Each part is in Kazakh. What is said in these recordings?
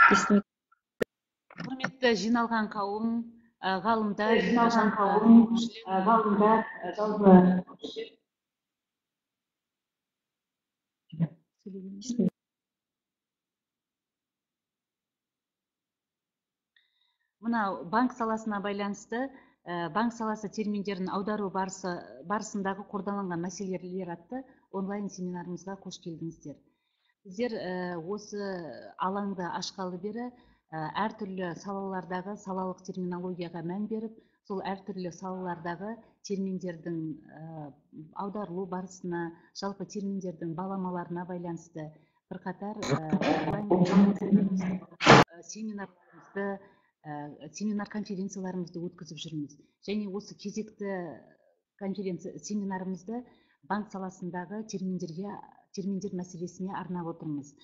Құрметті жиналған қауым, ғалымдар, мына банк саласына байланысты банк саласы терминдерін аудару барысындағы қордаланған мәселелер атты онлайн семинарымызға қош келдіңіздер. Сіздер осы алаңды ашқалы бері әртүрлі салалардағы салалық терминологияға мән беріп, сол әртүрлі салалардағы терминдердің аударылу барысына, жалпы терминдердің баламаларына байланысты бірқатар семинар-конференцияларымызды өткізіп жүрміз. Және осы кезекті семинарымызды банк саласындағы терминдер мәселесіне арнап отырмыз.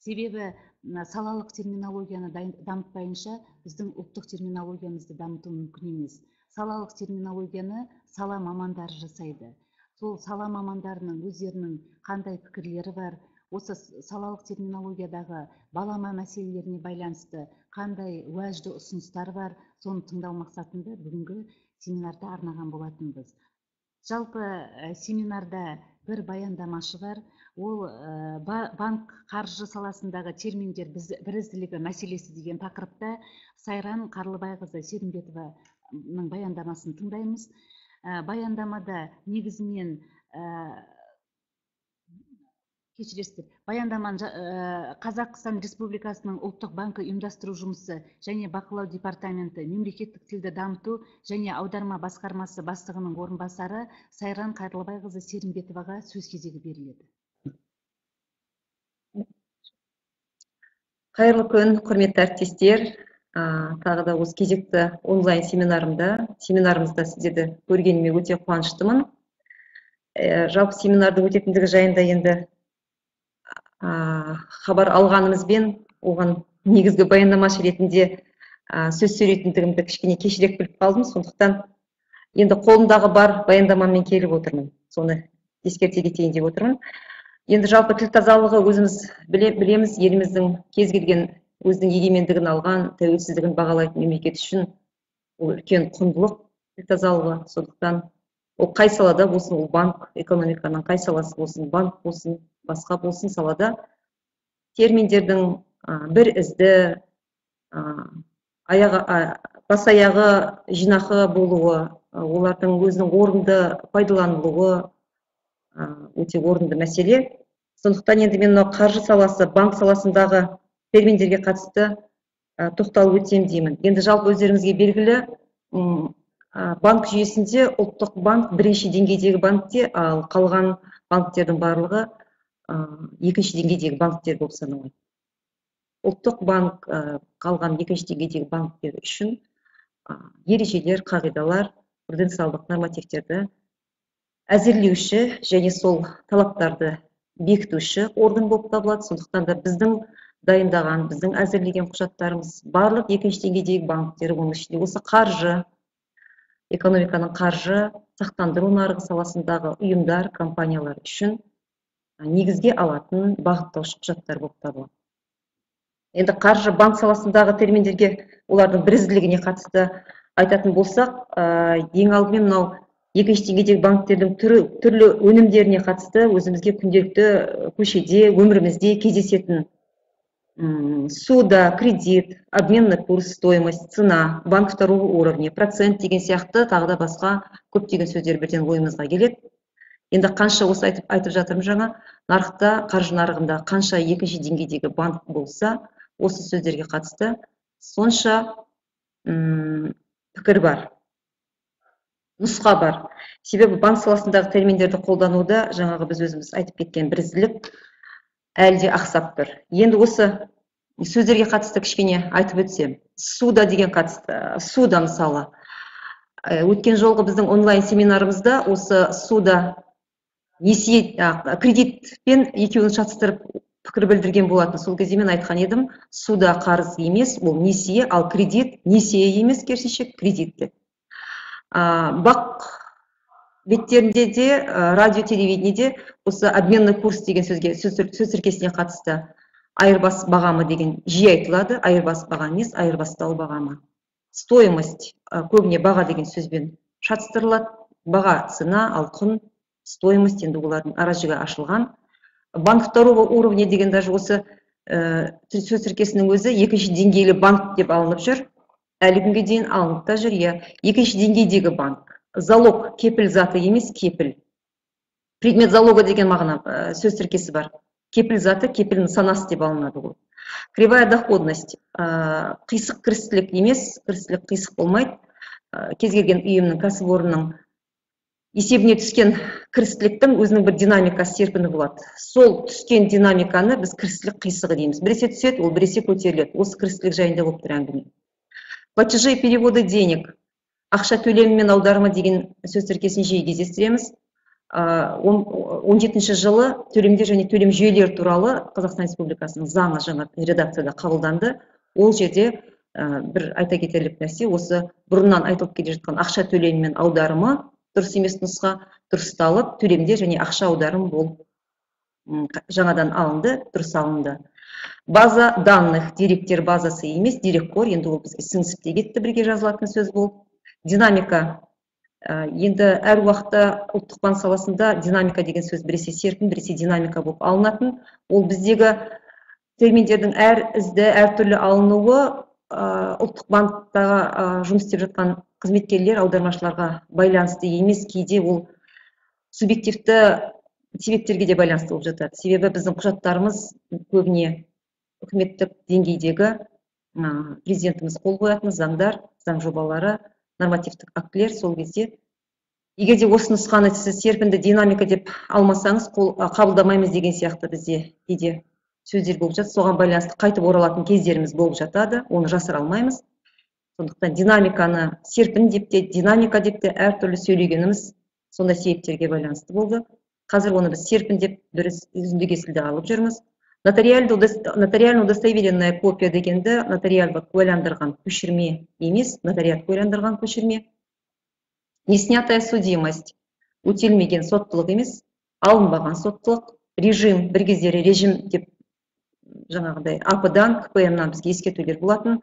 Себебі салалық терминологияны дамытпайынша біздің ұлттық терминологиямызды дамыту мүмкін емес. Салалық терминологияны сала мамандары жасайды. Сол сала мамандарының өздерінің қандай пікірлері бар, осы салалық терминологиядағы балама мәселелеріне байланысты қандай уәжді ұсыныстар бар, соны тыңдау мақсатында бүгінгі семинарды арнаған болатынбыз. Жалпы семинарда бір баяндамашы бар, ол банк қаржы саласындағы терминдер бірізділігі мәселесі деген тақырыпта Сайран Қарлыбайқызы Серімбетованың баяндамасын тыңдаймыз. Баяндамада негізінен Қазақстан Республикасының ұлттық банкі ұйымдастыру жұмысы және бақылау департаменті мемлекеттік тілді дамыту және аударма басқармасы бастығының орынбасары Сайран Қарлыбайқызы Серімбетоваға сөз кезегі беріледі. Қайырлы күн, құрметті әріптестер. Тағы да осы кезекті онлайн семинарымызда сіздерді көргеніме өте қуаныштымын. Жалпы семинардың өтетіндігі жайында енді хабар алғанымызбен, оған негізгі баяндамашы ретінде сөз сөйлейтіндігімді кішкене кешірек біліп қалдым. Сондықтан енді қолымдағы бар баяндамаммен келіп отырмын. Соны ескерте кетейін деп отырмын. Енді жалпы тіл тазалығы өзіміз білеміз, еліміздің кез келген өзінің егемендігін алған, тәуелсіздігін бағалайтын мемлекет үшін ол үлкен құндылық тіл тазалығы. Сондықтан ол қай салада болсын, ол банк экономиканың қай саласы болсын, банк болсын, басқа болсын салада терминдердің бір ізді, бас аяғы жинақы болуы, олардың өзінің орынды пайдаланылуы өте орынды мәселе. Сондықтан енді мен қаржы саласы, банк саласындағы терминдерге қатысты тоқталып өтсем деймін. Енді жалпы өздеріңізге белгілі, банк жүйесінде ұлттық банк бірінші деңгейдегі банкте, ал қалған банктердің барлығы екінші деңгейдегі банктер болып саналады. Ұлттық банк қалған екінші деңгейдегі банктер үшін ережелер, қағидалар, пруденциалдық нормативтерді әзірлеуші және сол талаптарды бекітуші орган болып табылады. Сондықтан да біздің дайындаған, біздің әзірлеген құжаттарымыз барлық екінші деңгейдегі банктер, оның ішінде осы қаржы, экономиканың қаржы, сақтандыру нарығы саласындағы ұйымдар, компаниялар үшін негізге алатын бағыттаушы құжаттар болып табылады. Енді қаржы банк саласындағы терминдерге, олардың бірізділігіне қатысты айтатын болсақ, ең алдымен мынау екінші деңгейдегі банктердің түрлі өнімдеріне қатысты өзімізге күнделікті көшеде, өмірімізде кездесетін суда, кредит, обменный курс, стоимость, цена, банк второго уровня, процент деген сияқты тағы да басқа көптеген сөздер бірден ойымызға келеді. Енді қанша осы айтып жатырмын жаңа, нарықта, қаржы нарығында қанша екінші деңгейдегі банк болса, осы сөздерге қатысты сонша пікір бар, нұсқа бар. Себебі банк саласындағы терминдерді қолдануда жаңағы біз өзіміз айтып кеткен бірізділік әлде ақсап тұр. Енді осы сөздерге қатысты кішкене айтып өтсем, суда деген қатысты, суда мысалы. Өткен жолғы біздің онлайн семинарымызда осы суда несие, кредитпен екеуін шатыстырып пікір білдірген болатын. Сол кезде мен айтқан едім, суда қарыз емес, ол несие, ал кредит несие емес, керісінше кредитті. Бақ беттерінде де, радио телевидениеде осы обменный курс деген сөз тіркесіне қатысты айырбас бағамы деген жиі айтылады. Айырбас баға емес, айырбастау бағамы. Стоимость көбіне баға деген сөзбен шатыстырылады. Баға цена, ал құн стоимость енді олардың аражігі ашылған. Банк второго уровня деген даже осы сөз тіркесінің өзі екінші деңгейлі банк деп алынып жүр. Әлі күнге дейін алынып та жүр. Екінші деңгейдегі банк. Залог кепіл заты емес, кепіл. Предмет залога деген мағына сөз тіркесі бар. Кепіл заты, кепіл нысанасы деп алынады ол. Кривая доходность қисық кірістілік емес, кірістілік қисық болмайды. Кез келген ұйымның, кәсіпорынның есебіне түскен кірістіліктің өзінің бір динамикасы серпіні болады. Сол түскен динамиканы біз кірістілік қисығы дейміз. Біресе түседі, ол біресе көтеріледі. Осы кірістілік жайында болып тұр әңгіме. Платежи и переводы денег. Ақша төлемі мен аударымы деген сөз тіркесін жиі кездестіреміз. 17 жылы төлемдер және төлем жүйелері туралы Қазақстан Республикасының заңы жаңа редакцияда қабылданды. Ол жерде бір айта кетерлік нәрсе, осы бұрыннан айтылып келе жатқан ақша төлемі мен аударымы дұрыс емес нұсқа дұрысталып, төлемдер және ақша аударым болып жаңадан алынды, дұрыс алынды. База данных, деректер базасы емес, дерекқор, енді ол бізге сіңісіп те кетті, бірге жазылатын сөз болып. Динамика, енді әр уақытта ұлттық банк саласында динамика деген сөз біресе серпін, біресе динамика болып алынатын. Ол біздегі терминдердің әр ізді, әр түрлі алынуы ұлттық банктағы жұмыс істеп жатқан қызметкерлер, аудармашыларға байланысты емес, кейде ол субъективті себептерге де байланысты болып жатады. Себебі біздің құжаттарымыз көбіне үкіметтік деңгейдегі президентіміз қол қоятын заңдар, заң жобалары, нормативтік актілер. Сол кезде егер де осы нұсқаны сіз серпінді динамика деп алмасаңыз, қабылдамаймыз деген сияқты бізде кейде сөздер болып жатады. Соған байланысты қайтып оралатын кездеріміз болып жатады, оны жасыра алмаймыз. Сондықтан динамиканы серпін деп те, динамика деп те әртүрлі сөйлегеніміз сондай себептерге байланысты болды. Қазір оны біз серпін деп бір үзінді кесілді алып жүрміз. Нотариально удостоверенная копия дегенді нотариалды куәландырған көшірме емес, нотариат куәландырған көшірме. Неснятая судимость, өтелмеген соттылық емес, алынбаған соттылық. Режим, бір кездері режим деп жаңағыдай АП-дан, КПМ-нан бізге ескертулер болатын.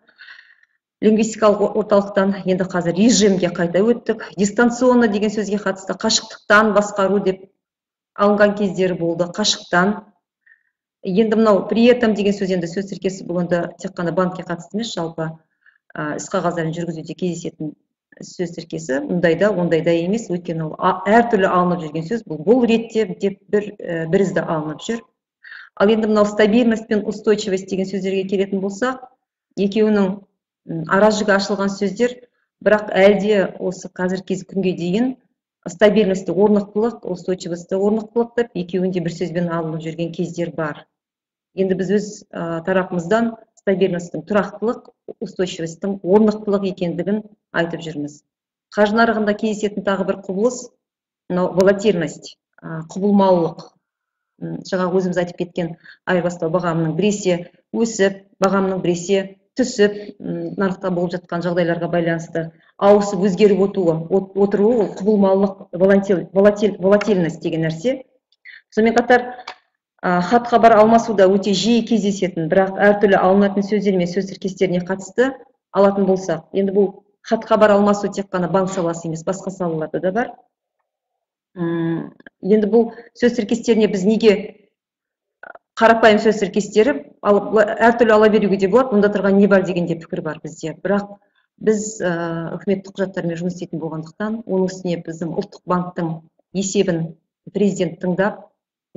Лингвистикалық орталықтан енді қазір режимге қайта өттік. Дистанционно деген сөзге қатысты қашықтықтан басқару деп алынған кездері болды, қашықтан. Енді мынау при этом деген сөз енді сөз тіркесі бұл енді тек қана банкке қатысты емес, жалпы іс қағаздарын жүргізуде кездесетін сөз тіркесі, мұндайда, ондайда емес, өйткені ол әртүрлі алынып жүрген сөз, бұл ретте деп бір ізді алынып жүр. Ал енді мынау стабильность пен устойчивость деген сөздерге келетін болсақ, екеуінің аражігі ашылған сөздер, бірақ әлде осы қазіргі күнге дейін стабильності орнықтылық, устойчивості орнықтылық деп екеуінде бір сөзбен алынып жүрген кездер бар. Енді біз өз тарапымыздан стабильностің тұрақтылық, устойчивостің орнықтылық екендігін айтып жүрміз. Қаржы нарығында кездесетін тағы бір құбылыс, волатильность, құбылмалылық. Жаңа өзіміз айтып кеткен айырбастау бағамының біресе өсіп, бағамның біресе түсіп, нарықта болып жатқан жағдайларға байланысты ауысып өзгеріп отыруы, ол құбылмалылық, волатильность деген нәрсе. Сонымен қатар хат хабар алмасуда өте жиі кездесетін, бірақ әртүрлі алынатын сөздер мен сөз тіркестеріне қатысты алатын болсақ, енді бұл хат хабар алмасу тек қана банк саласы емес, басқа салаларда да бар. Енді бұл сөз тіркестеріне біз неге қарапайым сөз тіркестері әртүрлі ала беруге де болады, мұнда тұрған не бар дегенде пікір бар бізде. Бірақ біз үкіметтік құжаттармен жұмыс істейтін болғандықтан, оның үстіне біздің ұлттық банктың есебін президент тыңдап,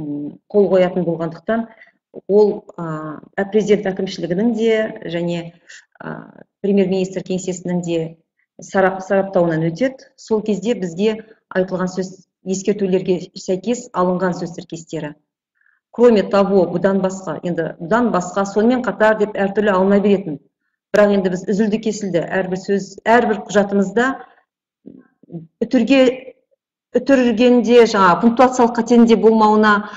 қол қоятын болғандықтан, ол президент әкімшілігінің де және премьер-министр кеңсесінің де сараптауынан өтеді. Сол кезде бізге айтылған сөз ескертулерге сәйкес алынған сөз тіркестері. Кроме того, бұдан басқа, сонымен қатар деп әртүрлі алына беретін. Бірақ енді біз үзілді кесілді әрбір сөз, әрбір құжатымызда үтіргенде, пунктуациялық қатенде болмауына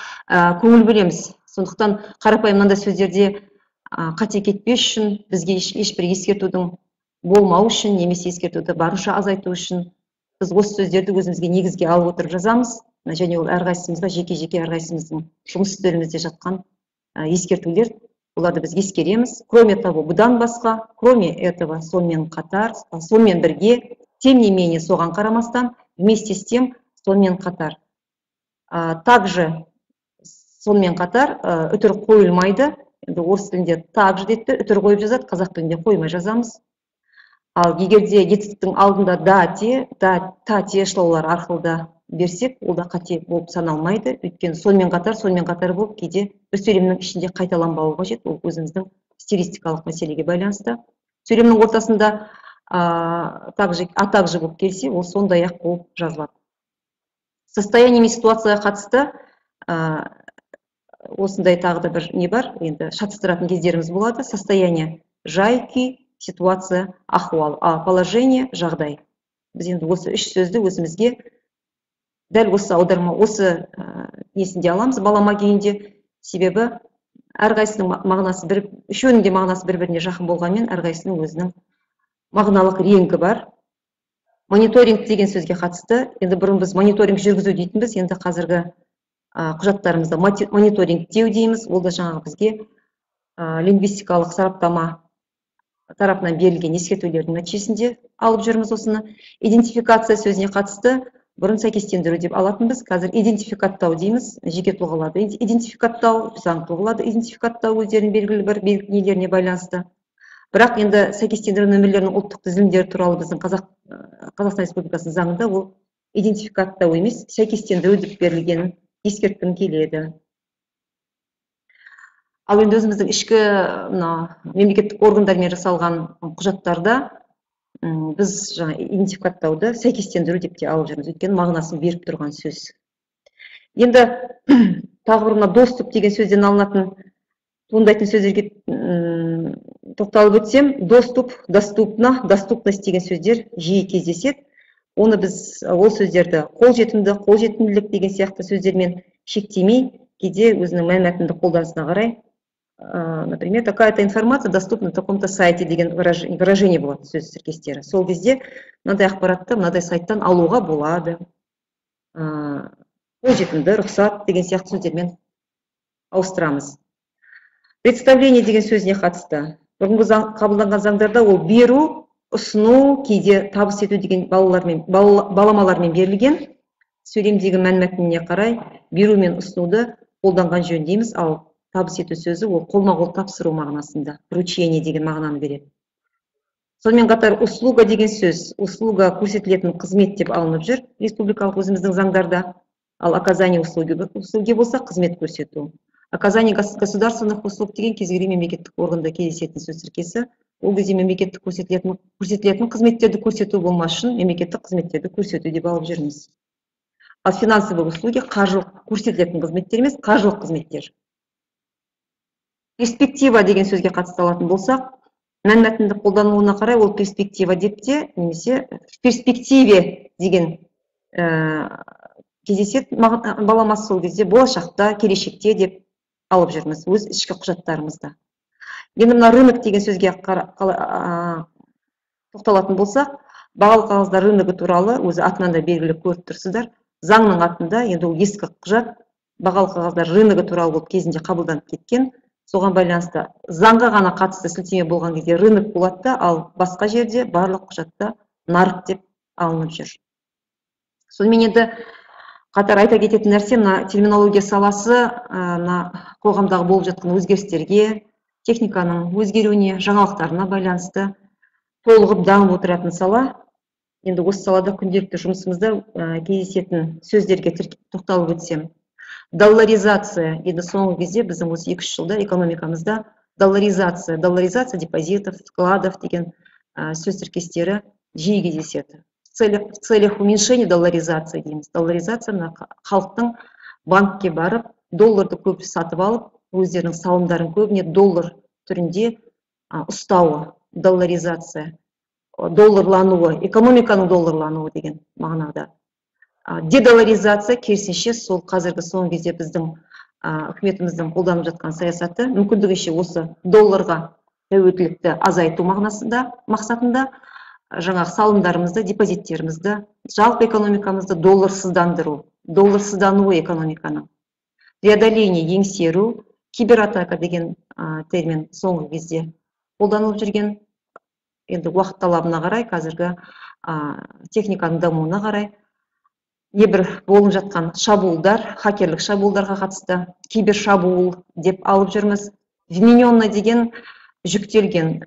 көңіл бөлеміз. Сондықтан қарапайым мынандай сөздерде қате кетпес үшін, бізге ешбір ескертудің болмау үшін, немесе ескертуді барынша азайту үшін, біз осы сөздерді өзімізге негізге алып отырып жазамыз. Және ол әрқайсымызға жеке-жеке әрқайсымыздың жұмыс үстелімізде жатқан ескертулер. Оларды біз ескереміз. Кроме того, бұдан басқа, кроме этого, сонымен қатар, сонымен бірге, тем не менее, соған қарамастан, вместе с тем, сонымен қатар. Также, сонымен қатар, үтір қойылмайды. Енді орыс тілінде также дейді, үтір қойып жазады, қазақ тілінде қоймай жазамыз. Ал егерде етістіктің алдында да, те, та, те шылаулар арқылы да берсек, ол да қате болып саналмайды. Өйткені сонымен қатар болып, кейде бір сөйлемнің ішінде қайталанбауы қажет. Ол өзіміздің стилистикалық мәселеге байланысты. Сөйлемнің ортасында также болып келсе, ол сондай ақ болып жазылады. Состояние мен ситуацияға қатысты осындай тағы да бір не бар, енді шатыстыратын кездеріміз болады. Состояние жай, күй, ситуация, ахуал, положение, жағдай. Біз енді осы үш сөзді өзімізге дәл осы аударма, осы несінде аламыз, балама күйінде. Себебі әрқайсының мағынасы үшеуінің де мағынасы бір-біріне жақын болғанмен, әрқайсының өзінің мағыналық реңкі бар. Мониторинг деген сөзге қатысты, енді бұрын біз мониторинг жүргізу дейтінбіз, енді қазіргі құжаттарымызда мониторинг деу дейміз. Ол да жаңағы бізге лингвистикалық сараптама тарапынан берілген ескертулердің нәтижесінде алып жүрміз осыны. Идентификация сөзіне қатысты бұрын сәйкестендіру деп алатынбыз. Қазір идентификаттау дейміз, жеке тұлғаларды идентификаттау, заңды тұлғаларды идентификаттау өздерінің белгілі бір белгілеріне байланысты. Бірақ енді сәйкестендіру нөмірлерінің ұлттық тізілімдері туралы біздің Қазақстан Республикасының заңында ол идентификаттау емес, сәйкестендіру деп берілгенін ескерткім келеді. Ал енді өзіміздің ішкі мемлекеттік органдармен жасалған құжаттарда біз жаңа идентификаттауды сәйкестендіру деп те алып жүрміз. Өйткені мағынасын беріп тұрған сөз. Енді тағы бір доступ деген сөзден алынатын туындайтын сөздерге тоқталып өтсем, доступ, доступна, доступность деген сөздер жиі кездеседі. Оны біз ол сөздерді қолжетімділік деген сияқты сөздермен шектемей, кейде өзінің мәнмәтіндік қолданысына қарай, например, такая-то информация доступна на таком-то сайте деген выражение болады сөз тіркестері. Сол кезде мынадай ақпаратты мынадай сайттан алуға болады. Қолжетімді, рұқсат деген сияқты сөздермен ауыстырамыз. Представление деген сөзіне қатысты. Бұрынғы қабылданған заңдарда ол беру, ұсыну, кейде табыс ету деген баламалармен берілген. Сөйлемдегі мәнмәтініне қарай беру мен ұсынуды қолданған жөн дейміз, ал табыс ету сөзі ол қолма-қол тапсыру мағынасында, вручение деген мағынаны береді. Сонымен қатар услуга деген сөз, услуга көрсетілетін қызмет деп алынып жүр республикалық өзіміздің заңдарда. Ал оказание услуги болса қызмет көрсету. Оказание государственных услуг деген кез келген мемлекеттік органда кездесетін сөз тіркесі. Ол кезде мемлекеттік көрсетілетін қызметтерді көрсету болмас үшін мемлекеттік қызметтерді көрсету деп алып жүрміз. Ал финансовые услуги қаржылық көрсетілетін қызметтер емес, қаржылық қызметтер. Перспектива деген сөзге қатысты алатын болсақ, мәнмәтіндік қолданылуына қарай ол перспектива деп те, немесе в перспективе деген кездеседі баламасы сол кезде болашақта, келешекте деп алып жүрміз өз ішкі құжаттарымызда. Енді мына рынок деген сөзге тоқталатын болсақ, бағалы қағаздар рыногы туралы өзі атынан да белгілі көріп тұрсыздар. Заңның атында, енді ол ескі құжат, бағалы қағаздар рыногы туралы болып кезінде қабылданып кеткен. Соған байланысты заңға ғана қатысты сілтеме болған кезде рынок болады, ал басқа жерде барлық құжатта нарық деп алынып жүр. Сонымен енді қатар айта кететін нәрсе, мына терминология саласы қоғамдағы болып жатқан өзгерістерге, техниканың өзгеруіне, жаңалықтарына байланысты толығып дамып отыратын сала. Енді осы салада күнделікті жұмысымызда кездесетін сөздерге тоқталып өтсем. Долларизация, енді соңғы кезде біздің осы 2-3 жылда экономикамызда долларизация депозитов, вкладов деген сөз тіркестері жиі кездеседі. В целях уменьшения долларизации дейміз. Долларизация халықтың банкке барып, долларды көп сатып алып, өздерінің салымдарын көбіне доллар түрінде ұстауы, долларизация, долларлануы, экономиканың долларлануы деген мағынада. Дедолларизация керісінше сол қазіргі соңғы кезде біздің үкіметіміздің қолданып жатқан саясаты мүмкіндігінше осы долларға тәуелділікті азайту мақсатында жаңағы салымдарымызды, депозиттерімізді, жалпы экономикамызды долларсыздануы экономиканың. Преодоление еңсеру, кибератака деген термин соңғы кезде қолданылып жүрген. Енді уақыт талабына қарай, қазіргі техниканың дамуына қарай небір болып жатқан шабуылдар, хакерлік шабуылдарға қатысты кибер шабуыл деп алып жүрміз. Вмененный деген жүктелген,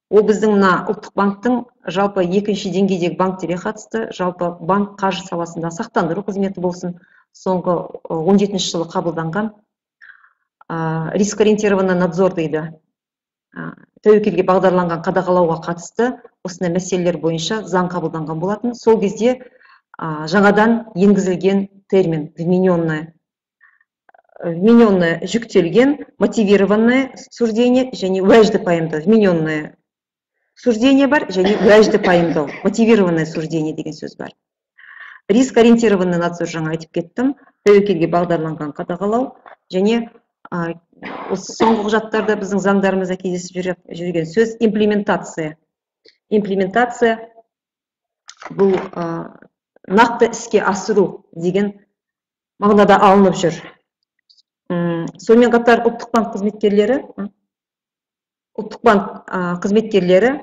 ол біздің мына ұлттық банктың жалпы екінші деңгейдегі банктерге қатысты, жалпы банк қаржы саласында сақтандыру қызметі болсын, соңғы 17 жылы қабылданған риск ориентированный надзор дейді. Тәуекелге бағдарланған қадағалауға қатысты осындай мәселелер бойынша заң қабылданған болатын. Сол кезде жаңадан енгізілген термин вмененное жүктелген, мотивированное суждение және уәжді пайымдау. Вмененное суждение бар және уәжді пайымдау. Мотивированное суждение деген сөз бар. Риск ориентированный надзор жаңа айтып кеттім. Тәуекелге бағдарланған қадағалау және осы соңғы құжаттарда біздің заңдарымызда кездесіп жүрген сөз имплементация. Имплементация бұл нақты іске асыру деген мағынада алынып жүр. Сонымен қатар ұлттық банк қызметкерлері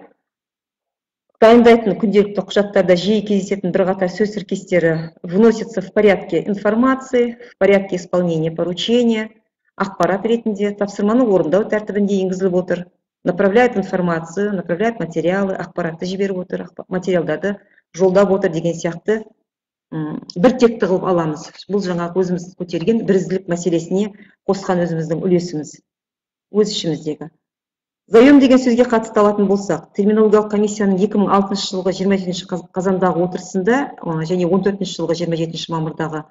дайындайтын күнделікті құжаттарда жиі кездесетін бірқатар сөз тіркестері вносятся в порядке информации, в порядке исполнения поручения, ақпарат ретінде тапсырманы орындау тәртібінде енгізіліп отыр. Направляет информацию, направляет материалы, ақпаратты жіберіп отыр, материалдарды жолдап отыр деген сияқты бір текті қылып аламыз. Бұл жаңа өзіміз көтерген бірізділік мәселесіне қосқан өзіміздің үлесіміз, өз ішіміздегі. Заем деген сөзге қатысты алатын болсақ, терминологиялық комиссияның 2006 жылғы 27 қазандағы отырысында және 14 жылғы 27 мамырдағы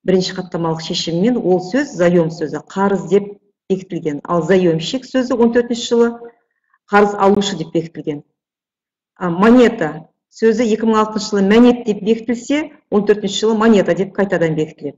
бірінші хаттамалық шешіммен ол сөз, заем сөзі, қарыз деп бекітілген. Ал заемщик сөзі 14 жылы қарыз алушы деп бекітілген. Монета сөзі 2006 жылы мәнет деп бекітілсе, 14 жылы монета деп қайтадан бекітіледі.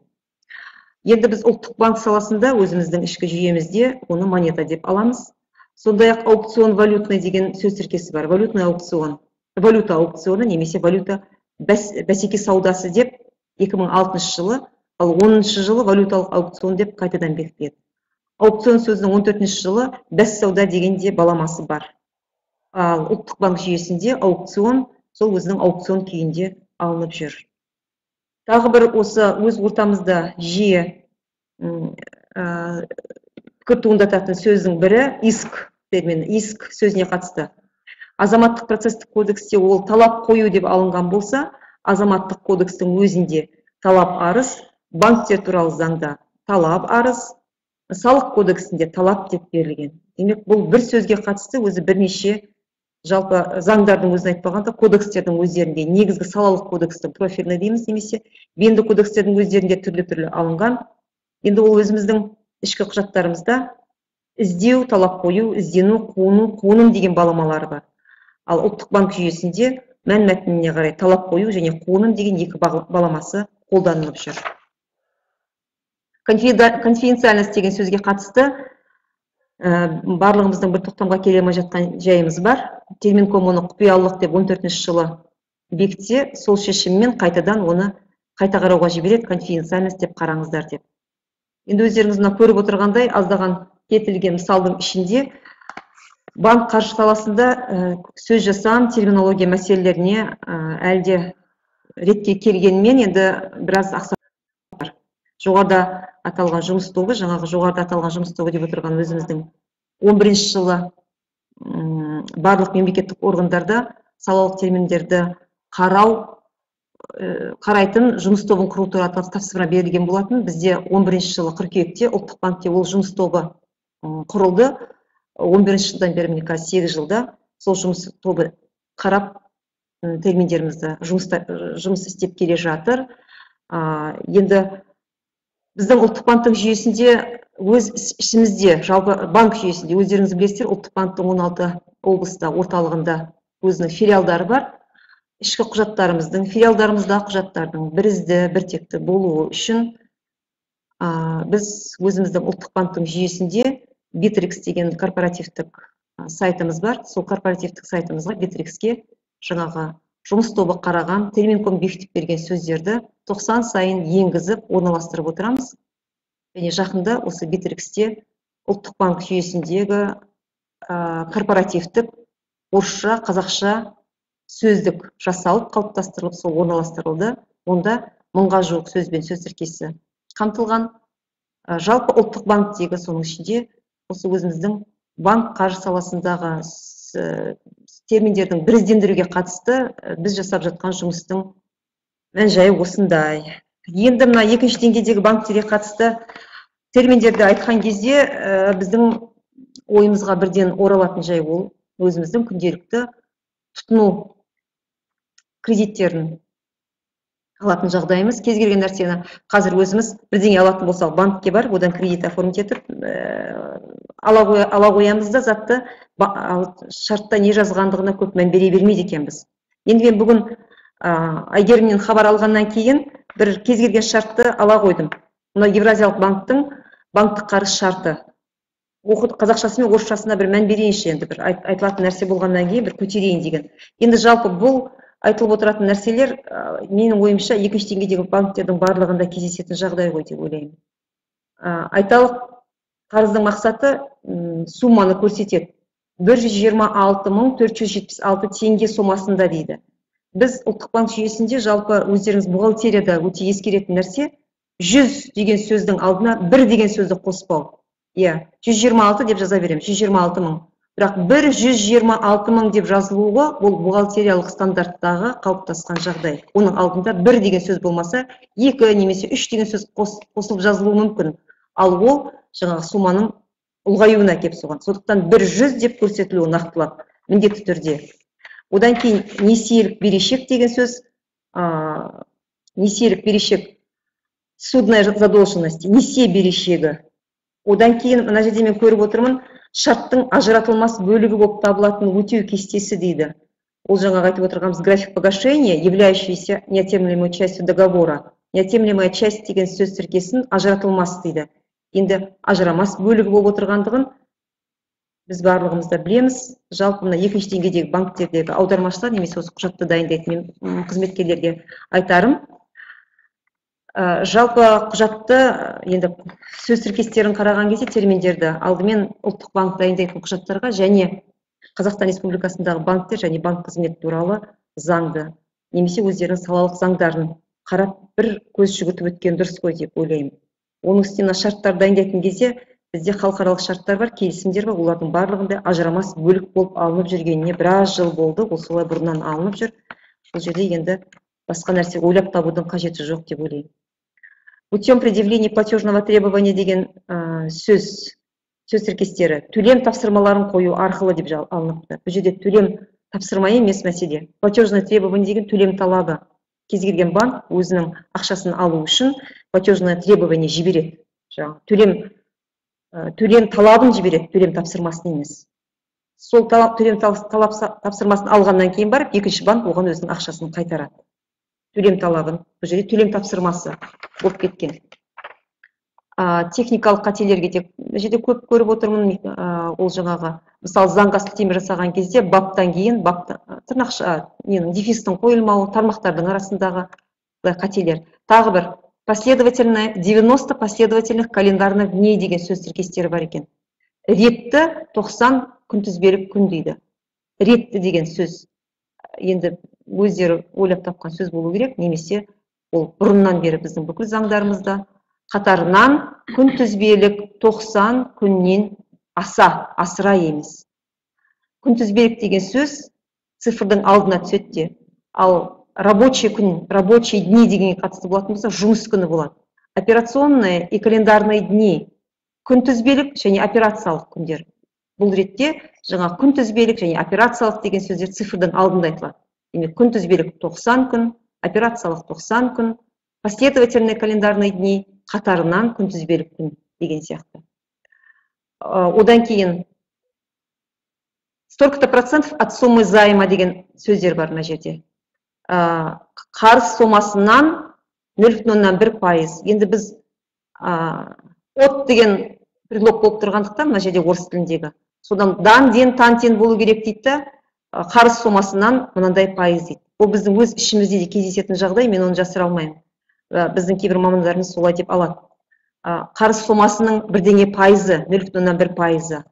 Енді біз ұлттық банк саласында өзіміздің ішкі жүйемізде оны монета деп аламыз. Сондай-ақ аукцион валютный деген сөз тіркесі бар. Валютный аукцион, валюта аукционы немесе валюта бәсеке саудасы деп 2006 жылы, ал 10 жылы валюталық аукцион деп қайтадан бекітіледі. Аукцион сөзінің 14 жылы бәс сауда дегенде баламасы бар. Ал ұлттық банк жүйесінде аукцион сол өзінің аукцион күйінде алынып жүр. Тағы бір осы өз ортамызда жиі пікір туындататын сөздің бірі иск термині. Иск сөзіне қатысты. Азаматтық процестік кодексте ол талап қою деп алынған болса, азаматтық кодекстің өзінде талап арыз, банктер туралы заңда талап арыз, салық кодексінде талап деп берілген. Демек, бұл бір сөзге қатысты өзі бірнеше жалпы заңдардың өзін айтпағанда кодекстердің өздерінде, негізгі салалық кодекстің профильный дейміз, немесе бенді кодекстердің өздерінде түрлі алынған. Енді ол өзіміздің ішкі құжаттарымызда іздеу, талап қою, іздену, қуыным деген баламалары бар. Ал ұлттық банк жүйесінде мәнмәтініне қарай талап қою және қуыным деген екі баламасы қолданылып жүр. Конфиденциальность деген сөзге қатысты барлығымыздың бір тоқтамға келе алмай жатқан жайымыз бар. Терминком оны құпиялылық деп 14 жылы бекітсе, сол шешіммен қайтадан оны қайта қарауға жібереді, конфиденциальность деп қараңыздар деп. Енді өздеріңіз мына көріп отырғандай, аздаған келтірілген мысалдың ішінде банк қаржы саласында сөз жасам, терминология мәселелеріне әлде ретке келгенмен енді біраз ақсақалықтар бар. Жоғарыда аталған жұмыс тобы, жаңағы жоғарыда аталған жұмыс тобы деп отырған өзіміздің 11 жылы барлық мемлекеттік органдарда салалық терминдерді қарайтын жұмыс тобын құру туралы тапсырма берілген болатын. Бізде 11 жылы қыркүйекте ұлттық банкте ол жұмыс тобы құрылды. 11 жылдан бері 8 жылда сол жұмыс тобы қарап терминдерімізді жұмыс істеп келе жатыр. Енді біздің ұлттық банктың жүйесінде өз ішімізде, жалпы банк жүйесінде өздеріңіз білесіздер, ұлттық банктың 16 облыста орталығында өзінің филиалдары бар. Ішкі құжаттарымыздың, филиалдарымызда құжаттардың бірізді, біртекті болуы үшін біз өзіміздің ұлттық банктың жүйесінде Bittrex деген корпоративтік сайтымыз бар. Сол корпоративтік сайтымызға Bittrex-ке жаңағы жұмыс тобы қараған, терминком бекітіп берген сөздерді тоқсан сайын енгізіп орналастырып отырамыз. Және жақында осы Битриксте ұлттық банк жүйесіндегі корпоративтік орысша, қазақша сөздік жасалып, қалыптастырылып, сол орналастырылды. Онда 1000-ға жуық сөз бен сөз тіркесі қамтылған. Жалпы ұлттық банктегі соның ішінде осы өзіміздің банк қаржы саласындағы терминдердің біріздендіруге қатысты біз жасап жатқан жұмыстың мән-жайы осындай. Енді мына екінші деңгейдегі банктерге қатысты терминдерді айтқан кезде біздің ойымызға бірден оралатын жай ол өзіміздің күнделікті тұтыну кредиттерін алатын жағдайымыз. Кез келген нәрсені қазір өзіміз бірдеңе алатын болсақ банкке бар, одан кредит оформить етіп ала қоямыз да затты, шартта не жазғандығына көп мән бере бермейді екенбіз. Енді мен бүгін Айгерімнен хабар алғаннан кейін бір кез келген шартты ала қойдым. Мына Евразиялық банктың банктық қарыз шарты. Қазақшасы мен орысшасына бір мән берейінші, енді бір айтылатын нәрсе болғаннан кейін бір көтерейін деген. Енді жалпы бұл айтылып отыратын нәрселер менің ойымша екінші деңгейдегі банктердің барлығында кездесетін жағдай ғой деп ойлаймын. Айталық қарыздың мақсаты сумманы көрсетеді. 126.476 теңге сомасында дейді. Біз ұлттық банк жүйесінде жалпы өздеріңіз бухгалтерияда өте ескеретін нәрсе 100 деген сөздің алдына 1 деген сөзді қоспау. 126 деп жаза беремін, 126 мың. Бірақ 126 деп жазылуға бұл бухгалтериялық стандарттағы қалыптасқан жағдай. Оның алдында 1 деген сөз болмаса, 2 немесе 3 деген сөз қосылып жазылуы мүмкін. Ал ол жаңағы суманың ұлғаюына кеп соған. Сондықтан 100 деп көрсетілуі нақтылап, міндетті түрде. Одан кейін несиелік берешек деген сөз, несиелік берешек, судная задолженность, несие берешегі. Одан кейін мына жерде мен көріп отырмын, шарттың ажыратылмас бөлігі болып табылатын өтеу кестесі дейді. Ол жаңағы айтып отырғанымыз график погашения, являющийся неотъемлемой частью договора. Неотъемлемая часть деген сөз тіркесін ажыратылмас дейді. Енді ажырамас бөлігі болып отырғандығын біз барлығымызда білеміз. Жалпы мына екінші деңгейдегі банктердегі аудармашылар немесе осы құжатты дайындайтын қызметкерлерге айтарым. Жалпы құжатты енді сөз тіркестерін қараған кезде терминдерді алдымен ұлттық банк дайындайтын құжаттарға және Қазақстан Республикасындағы банктер және банк қызметі туралы заңды немесе өздерінің салалық заңдарын қарап бір көз жүгіртіп өткен дұрыс қой деп ойлаймын. Оның үстіне шарттар дайындайтын кезде бізде халықаралық шарттар бар, келісімдер бар, олардың барлығында ажырамас бөлік болып алынып жүргеніне біраз жыл болды, ол солай бұрыннан алынып жүр. Бұл жерде енді басқа нәрсе ойлап табудың қажеті жоқ деп ойлаймын. Путем предъявления платежного требования деген сөз тіркестері төлем тапсырмаларын қою арқылы деп алыныпты. Бұл жерде төлем тапсырма емес мәселе. Платежное требование деген төлем талабы. Кез келген банк өзінің ақшасын алу үшін платежное требование жібереді. Төлем талабын жібереді, төлем тапсырмасын емес. Сол төлем тапсырмасын алғаннан кейін барып, екінші банк оған өзінің ақшасын қайтарады. Төлем талабын, бұл жерде төлем тапсырмасы болып кеткен. Техникалық қателерге деп жерде көп көріп отырмын. Ол жаңағы, мысалы заңға сілтеме жасаған кезде баптан кейін, дефистің қойылмауы, тармақтардың арасындағы қателер. Тағы бір, 90 последовательных календарных дней деген сөз тіркестері бар екен. Ретті 90 күнтізбелік күн дейді. Ретті деген сөз енді өздері ойлап тапқан сөз болу керек, немесе ол бұрыннан бері біздің бүкіл заңдарымызда қатарынан күнтізбелік 90 күннен асыра емес. Күнтізбелік деген сөз цифрдың алдына түседі. Ал рабочий күн, рабочий дни дегенге қатысты болатын болса, жұмыс күні болады. Операционные и календарные дни күнтізбелік және операциялық күндер. Бұл ретте жаңа күнтізбелік және операциялық деген сөздер цифрдың алдында айтылады. Демек күнтізбелік 90 күн, операциялық 90 күн, последовательные календарные дни қатарынан күнтізбелік күн деген сияқты. Одан кейін столько-то процентов от суммы займа деген сөздер бар мына жерде. Қарыз сомасынан 0,1%. Енді біз от деген предлог болып тұрғандықтан мына жерде орыс тіліндегі. Содан дан ден тан тен болу керек дейді, қарыз сомасынан мынандай пайыз дейді. Бұл біздің өз ішімізде де кездесетін жағдай, мен оны жасыра алмаймын. біздің кейбір мамандарымыз солай деп алады. Қарыз сомасының бірдеңе пайызы, 0,1%.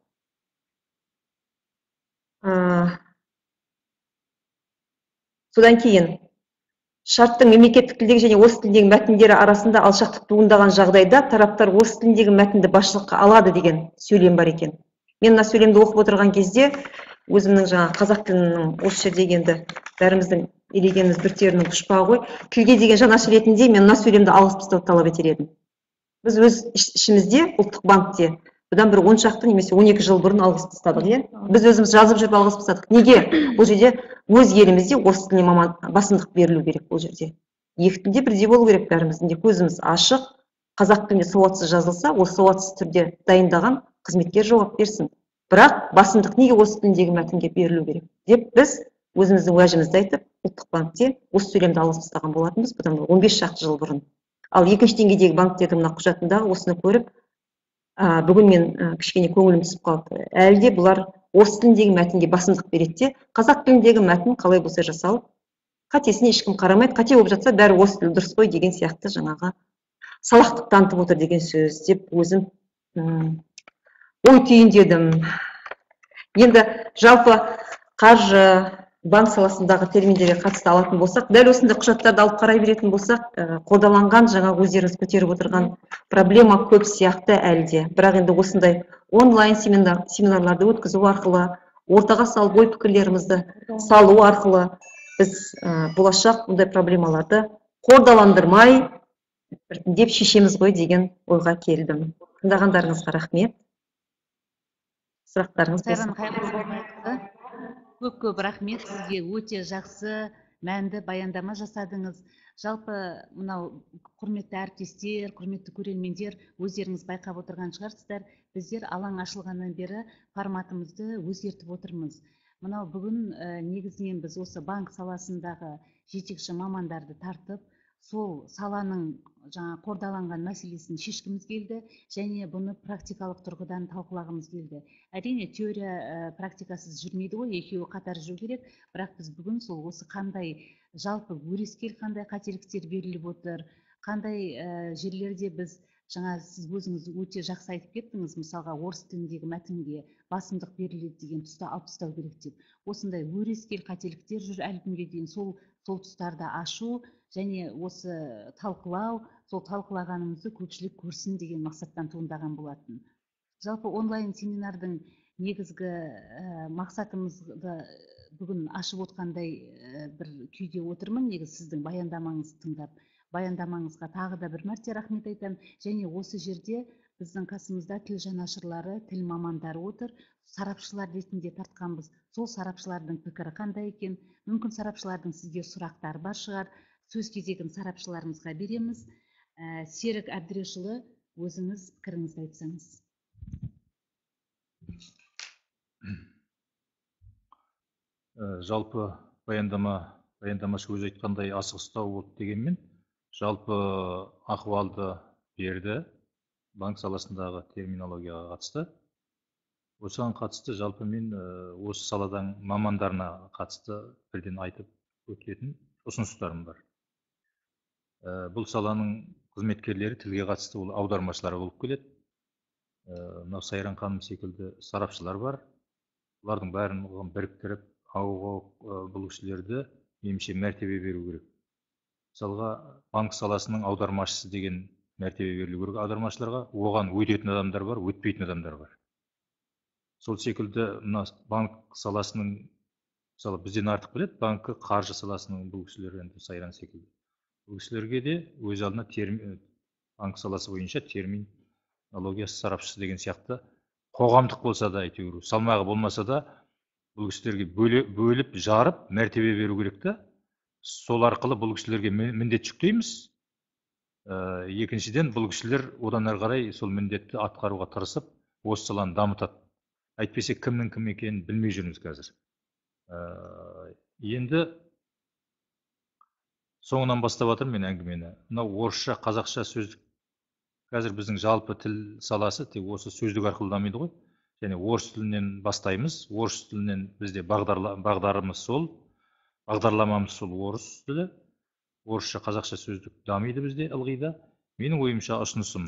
Содан кейін шарттың мемлекеттік тілдегі және орыс тіліндегі мәтіндері арасында алшақтық туындаған жағдайда тараптар орыс тіліндегі мәтінді басшылыққа алады деген сөйлем бар екен. Мен мына сөйлемді оқып отырған кезде өзімнің жаңа қазақ тілінің осы жердегі енді бәріміздің елегеніміз бір терінің пұшпағы ғой. Тілге деген жанашыр ретінде мен мына сөйлемді алғыс тастауды талап етер едім. Біз өз ішімізде ұлттық банкте бұдан бір 10 шақты немесе 12 жыл бұрын алғыс тастадық, иә? Біз өзіміз жазып жүріп алғыс тастадық. Неге? Бұл жерде өз елімізде орыс тіліне басымдық берілу керек бұл жерде. Екі тілде бірдей болу керек бәріміздің де. Көзіміз ашық, қазақ тілінде сауатсыз жазылса, осы сауатсыз түрде дайындаған қызметкер жауап берсін. Бірақ басымдық неге орыс тіліндегі мәтінге берілу керек деп біз өзіміздің уәжімізді айтып, ұлттық банкте осы сөйлемді алғыс тастаған болатынбыз бұдан 15 шақты жыл бұрын. Ал екінші деңгейдегі банктердің мына құжатындағы осыны көріп, бүгін мен кішкене көңілім түсіп қалды. Әлі де бұлар орыс тіліндегі мәтінге басымдық береді де, қазақ тіліндегі мәтін қалай болса жасалып, қатесіне ешкім қарамайды, қате болып жатса бәрі орыс тілі дұрыс қой деген сияқты жаңағы салақтық танытып отыр деген сөз деп өзім ой түйіндедім. Енді жалпы қаржы, банк саласындағы терминдерге қатысты алатын болсақ, дәл осындай құжаттарды алып қарай беретін болсақ, қордаланған жаңа өздеріңіз көтеріп отырған проблема көп сияқты әлде. Бірақ енді осындай онлайн семинарларды өткізу арқылы, ортаға салып ой пікірлерімізді салу арқылы біз болашақ бұндай проблемаларды қордаландырмай біртіндеп шешеміз ғой деген ойға келдім. Тыңдағандарыңызға рахмет. Сұрақтарыңыз болса. Көп рахмет, сізге өте жақсы, мәнді баяндама жасадыңыз. Жалпы мынау құрметті әріптестер, құрметті көрермендер, өздеріңіз байқап отырған шығарсыздар, біздер алаң ашылғаннан бері форматымызды өзгертіп отырмыз. Мынау бүгін негізінен біз осы банк саласындағы жетекші мамандарды тартып, сол саланың жаңа қордаланған мәселесін шешкіміз келді, және бұны практикалық тұрғыдан талқылағымыз келді. Әрине, теория практикасыз жүрмейді ғой, екеуі қатар жүру керек, бірақ біз бүгін сол осы қандай жалпы өрескел қандай қателіктер беріліп отыр, қандай жерлерде біз жаңа сіз өзіңіз өте жақсы айтып кеттіңіз, мысалға орыс тіліндегі мәтінге басымдық беріледі деген тұста алып тастау керек деп. Осындай өрескел қателіктер жүр әлі күнге дейін, сол тұстарды ашу және осы талқылау, сол талқылағанымызды көпшілік көрсін деген мақсаттан туындаған болатын. Жалпы онлайн семинардың негізгі мақсатымызды бүгін ашып отқандай бір күйде отырмын. Негіз сіздің баяндамаңызды тыңдап, баяндамаңызға тағы да бір мәрте рахмет айтамын. Және осы жерде біздің қасымызда тіл жанашырлары, тіл мамандары отыр. Сарапшылар ретінде тартқанбыз. Сол сарапшылардың пікірі қандай екен? Мүмкін сарапшылардың сізге сұрақтары бар шығар. Сөз кезегін сарапшыларымызға береміз. Серік Әбдірешұлы, өзіңіз пікіріңізді айтсаңыз. Жалпы баяндамашы өзі айтқандай асығыстау болды дегенмен, жалпы ахуалды берді банк саласындағы терминологияға қатысты. Осыған қатысты жалпы мен осы саладан мамандарына қатысты бірден айтып өтетін ұсыныстарым бар. Бұл саланың қызметкерлері тілге қатысты ол аудармашылар болып келеді. Мынау Сайран ханым секілді сарапшылар бар. Бұлардың бәрін біріктіріп, бұл кісілерді меніңше мәртебе беру керек. Мысалға, банк саласының аудармашысы деген мәртебе берілу керек аудармашыларға. Оған өтетін адамдар бар, өтпейтін адамдар бар. Сол секілді мына банк саласының, мысалы бізден артық біледі, банкі қаржы саласының бұл кісілер енді Сайран секілді. Бұл кісілерге де өз алдына банк саласы бойынша терминология сарапшысы деген сияқты қоғамдық болса да әйтеуір салмағы болмаса да бұл кісілерге бөліп жарып мәртебе беру керек та. Сол арқылы бұл кісілерге міндет жүктейміз. Екіншіден бұл кісілер одан әрі қарай сол міндетті атқаруға тырысып, осы саланы дамытады. Әйтпесе кімнің кім екенін білмей жүрміз қазір. Енді соңынан бастап жатырмын мен әңгімені. Мынау орысша, қазақша сөздік. Қазір біздің жалпы тіл саласы тек осы сөздік арқылы дамиды ғой. Және орыс тілінен бастаймыз. Орыс тілінен бізде бағдарламамыз сол орыс тілі. орысша қазақша сөздік дамиды бізде ылғи да. Менің ойымша ұсынысым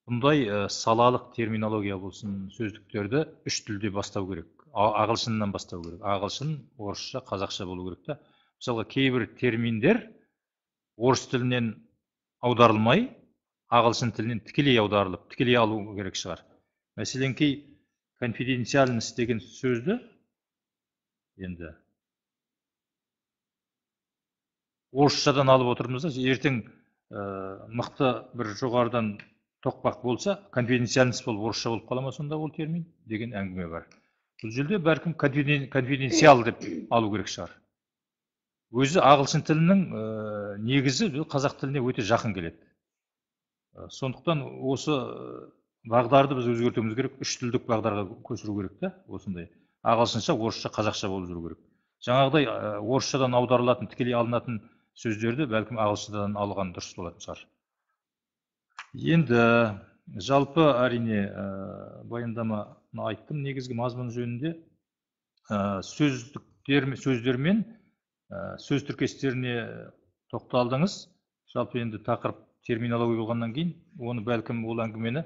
бұндай салалық терминология болсын сөздіктерді үш тілде бастау керек. Ағылшыннан бастау керек. Ағылшын, орысша, қазақша болу керек та. Мысалға кейбір терминдер орыс тілінен аударылмай, ағылшын тілінен тікелей аударылып, тікелей алу керек шығар. Мәселен, конфиденциальность деген сөзді енді орысшадан алып отырмыз да, ертең мықты бір жоғарыдан тоқпақ болса, конфиденциальность болып орысша болып қала ма сонда ол термин деген әңгіме бар. Бұл жерде бәлкім конфиденциал деп алу керек шығар. Өзі ағылшын тілінің негізі қазақ тіліне өте жақын келеді. Сондықтан осы бағдарды біз өзгертуіміз керек, үш тілдік бағдарға көшіру керек та, осындай. Ағылшынша, орысша, қазақша болып жүру керек. Жаңағыдай орысшадан аударылатын, тікелей алынатын сөздерді бәлкім ағылшыншадан алған дұрыс болатын шығар. Енді жалпы әрине баяндаманы айттым, негізгі мазмұн жөнінде сөздер мен сөз тіркестеріне тоқталдыңыз. Жалпы енді тақырып терминология болғаннан кейін, оны бәлкім ол әңгімені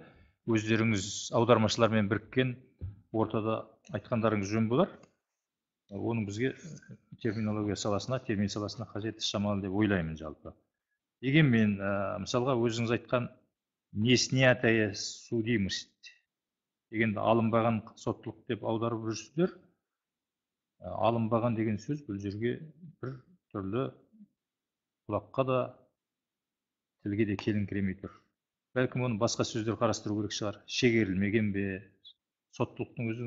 өздеріңіз аудармашылармен біріккен ортада айтқандарыңыз жөн болар. Оның бізге термин саласына қажеті шамалы деп ойлаймын жалпы. Дегенмен, мысалға өзіңіз айтқан неснятая судимость дегенді алынбаған соттылық деп аударып жүрсіздер. Алынбаған деген сөз бұл жерге бір түрлі құлаққа да тілге де келіңкіремей тұр. Бәлкім оны басқа сөздер қарастыру керек шығар. Шегерілмеген бе, соттылықтың өзі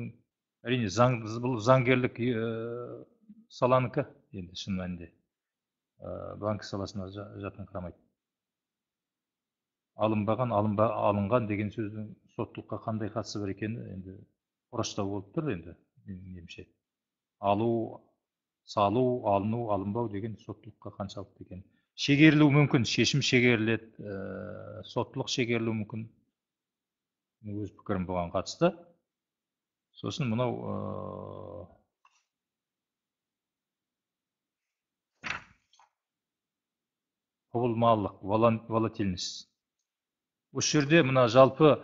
әрине бұл заңгерлік саланыкі, енді шын мәнінде банк саласына жақын қарамайды. Алынбаған, алынған деген сөздің соттылыққа қандай қатысы бар екені енді ұрастау болып тұр енді меніңше. Алу, салу, алыну, алынбау деген соттылыққа қаншалықты екен. Шегерілу мүмкін, шешім шегеріледі, соттылық шегерілу мүмкін. Өз пікірім бұған қатысты. Сосын мынау құбылмалылық, волатильность. Осы жерде мына жалпы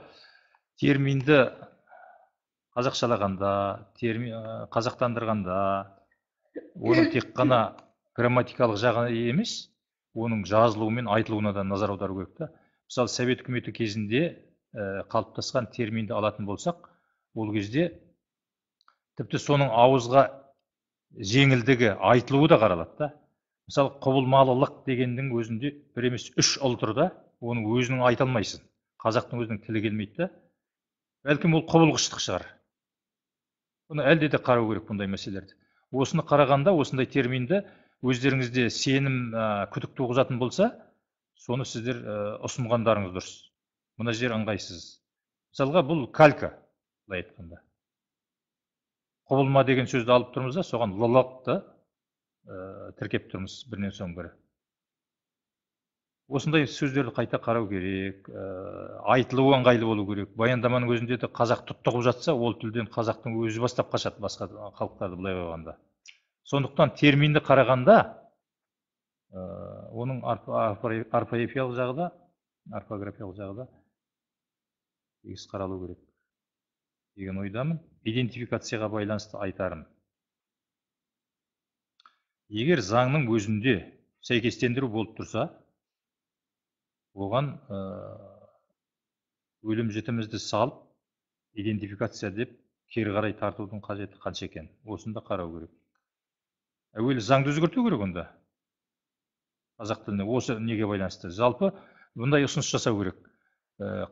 терминді қазақшалағанда, қазақтандырғанда, оның тек қана грамматикалық жағы емес, оның жазылуы мен айтылуына да назар аудару керек та. Мысалы, Совет үкіметі кезінде қалыптасқан терминді алатын болсақ, ол кезде тіпті соның ауызға жеңілдігі, айтылуы да қаралады да. Мысалы, құбылмалылық дегендің өзінде бір емес үш ұл тұр да, оның өзінің айта алмайсың. Қазақтың өзінің тілі келмейді да. Бәлкім ол құбылғыштық шығар. Бұны әлде де қарау керек бұндай мәселелерді. Осыны қарағанда, осындай терминді өздеріңізде сенім күдік туғызатын болса, соны сіздер ұсынғандарыңыз дұрыс. Мына жер ыңғайсыз. Мысалға, бұл калька, былай айтқанда. Құбылма деген сөзді алып тұрмыз да, соған лылықты тіркеп тұрмыз бірінен соң бірі. Осындай сөздерді қайта қарау керек, айтылуы ыңғайлы болу керек. Баяндаманың өзінде де қазақ тұттығып жатса, ол тілден қазақтың өзі бастап қашады, басқа халықтарды былай қойғанда. Сондықтан терминді қарағанда, оның орфографиялық жағы да егіз қаралу керек деген ойдамын. Идентификацияға байланысты айтарым. Егер заңның өзінде сәйкестендіру болып тұрса, оған өлім жітімізді салып, идентификация деп кері қарай тартудың қажеті қанша екен. Осында қарау керек. Әуелі заңды өзгерту керек онда. Қазақ тіліне осы неге байланысты. Жалпы бұндай ұсыныс жасау керек.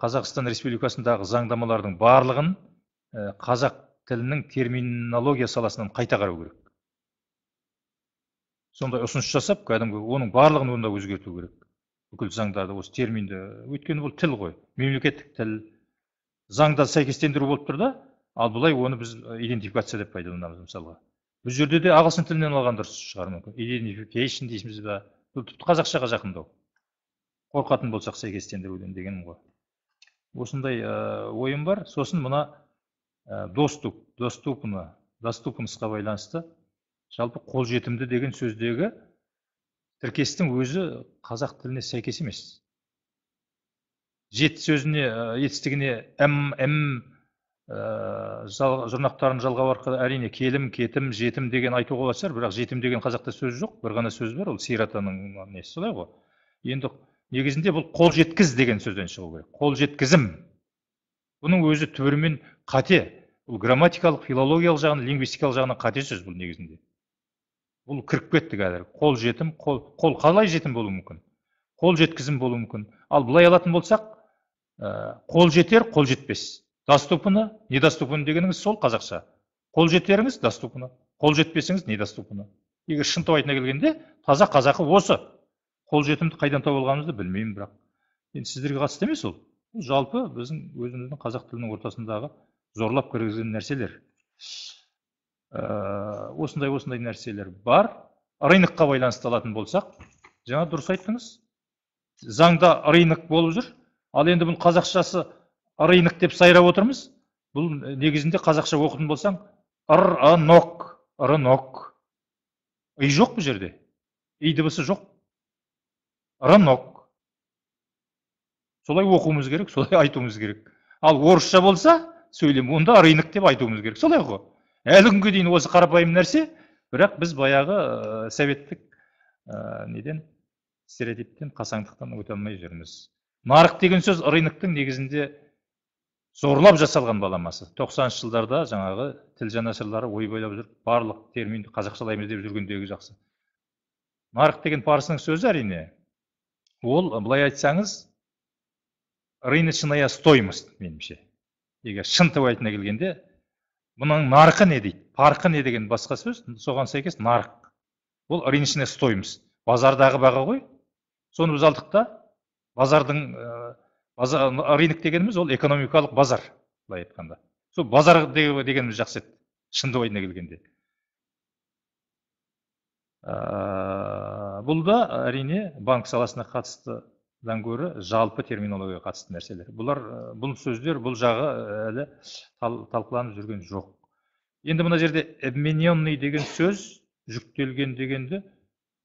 Қазақстан Республикасындағы заңдамалардың барлығын қазақ тілінің терминология саласынан қайта қарау керек. Сондай ұсыныс жасап, кәдімгі оның барлығын онда өзгерту керек. Бүкіл заңдарды, осы терминді, өйткені бұл тіл ғой, мемлекеттік тіл. Заңда сәйкестендіру болып тұр да, ал бұлай оны біз идентификация деп пайдаланамыз мысалға. Бұл жерде де ағылшын тілінен алған дұрыс шығар мүмкін. Identification дейсіміз бе, бұл тіпті қазақшаға жақындау. Қорқатын болсақ сәйкестендіруден дегенім ғой. Осындай ойым бар. Сосын мына доступнысқа байланысты жалпы қолжетімді деген сөздегі тіркестің өзі қазақ тіліне сәйкес емес. Жет сөзіне, етістігіне жұрнақтарын жалғау арқылы әрине келім, кетім, жетім деген айтуға болатын шығар, бірақ жетім деген қазақта сөз жоқ, бір ғана сөз бар, ол сиратаның несі, солай ғой. Енді негізінде бұл қол жеткіз деген сөзден шығу керек. Қол жеткізім. Бұның өзі түбірімен қате. Бұл грамматикалық, филологиялық жағынан, лингвистикалық жағынан қате сөз бұл негізінде. Бұл кіріп кетті қазір. Қол жетім, қол қалай жетім болуы мүмкін? Қол жеткізім болуы мүмкін. Ал былай алатын болсақ, қол жетер, қол жетпес. Доступны, недоступны дегеніңіз сол қазақша. Қол жетеріңіз доступны, қол жетпесіңіз недоступны. Егер шынтуайтына келгенде, таза қазақы осы. Қол жетімді қайдан тауып алғанымызды білмеймін, бірақ енді сіздерге қатысты емес ол. Бұл жалпы біздің өзіміздің қазақ тілінің ортасындағы зорлап кіргізген нәрселер. Осындай нәрселер бар. Рынокқа байланысты алатын болсақ, жаңа дұрыс айттыңыз. Заңда рынок болып жүр. Ал енді бұл қазақшасы рынок деп сайрап отырмыз. Бұл негізінде қазақша оқытын болсаң, рынок. И жоқ бұл жерде. И дыбысы жоқ. Рынок. Солай оқуымыз керек, солай айтуымыз керек. Ал орысша болса, сөйлем, онда рынок деп айтуымыз керек. Солай ғой. Әлі күнге дейін осы қарапайым нәрсе, бірақ біз баяғы советтік неден, стереотиптен, қасаңдықтан өте алмай жүрміз. Нарық деген сөз рыноктың негізінде зорлап жасалған баламасы. 90-шы жылдарда жаңағы тіл жанашырлары ой бойлап жүріп, барлық терминді қазақшалаймыз деп жүргендегі жақсы. Нарық деген парсының сөзі әрине. Ол, былай айтсаңыз, рыночная стоимость, меніңше. Егер шынтуайтына келгенде, бұның нарқы не дейді? Парқы не деген басқа сөз, соған сәйкес нарық. Ол рыночная стоимость. Базардағы баға ғой. Соны біз алдық та, базардың, рынок дегеніміз ол экономикалық базар, былай айтқанда. Сол базар дегеніміз жақсы еді, шынтуайтына келгенде. Бұл да әрине банк саласына қатыстыдан гөрі жалпы терминологияға қатысты нәрселер. Бұл сөздер, бұл жағы әлі талқыланып жүрген жоқ. Енді мына жерде обмененный деген сөз, жүктелген дегенді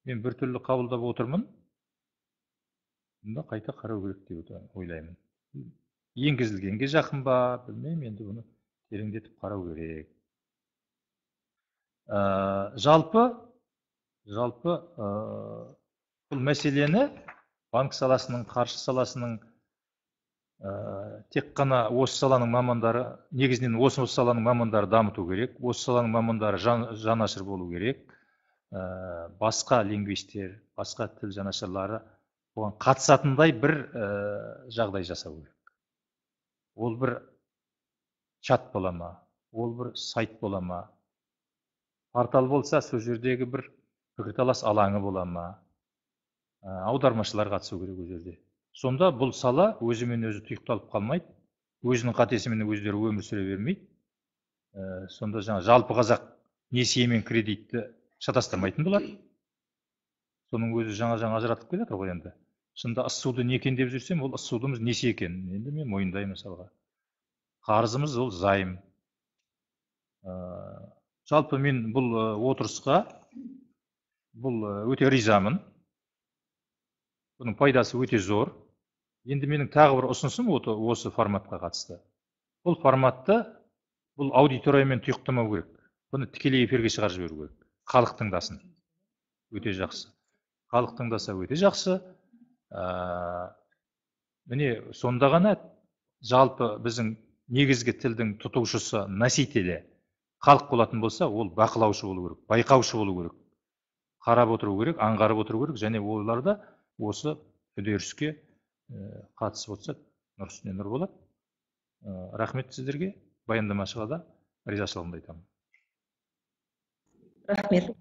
мен бір түрлі қабылдап отырмын. Бұнда қайта қарау керек деп ойлаймын. Енгізілгенге жақын ба, білмеймін, енді бұны тереңдетіп қарау керек. Жалпы бұл мәселені банк саласының, қаржы саласының тек қана осы саланың мамандары, негізінен осы саланың мамандары дамыту керек, осы саланың мамандары жанашыр болу керек, басқа лингвистер, басқа тіл жанашырлары оған қатысатындай бір жағдай жасау керек. Ол бір чат бола ма, ол бір сайт бола ма, портал болса, сол жердегі бір пікірталас алаңы бола ма, аудармашылар қатысу керек ол жерде. Сонда бұл сала өзімен өзі тұйықталып қалмайды, өзінің қатесімен өздері өмір сүре бермейді. Сонда жаңа жалпы қазақ несие мен кредитті шатастырмайтын болады. Соның өзі жаңа ажыратып келеді ғой енді. Шында ысуды не екен деп жүрсем, ол ысудымыз несие екен. Енді мен мойындаймын мысалға. Қарызымыз ол зайым. Жалпы мен бұл отырысқа өте ризамын. Бұның пайдасы өте зор. Енді менің тағы бір ұсынысым осы форматқа қатысты. Бұл форматты бұл аудиториямен тұйықтамау керек. Бұны тікелей эфирге шығарып жіберу керек. Халық тыңдасын. Өте жақсы. Халық тыңдаса өте жақсы. Міне сонда ғана жалпы біздің негізгі тілдің тұтушысы, носителі халық болатын болса, ол бақылаушы болу керек, байқаушы болу керек. Қарап отыру керек, аңғарып отыру керек, және оларда осы үдеріске қатысып отырса, нұр үстіне нұр болады. Рахмет сіздерге, баяндамашыға да ризашылығымды айтамын. Рахмет.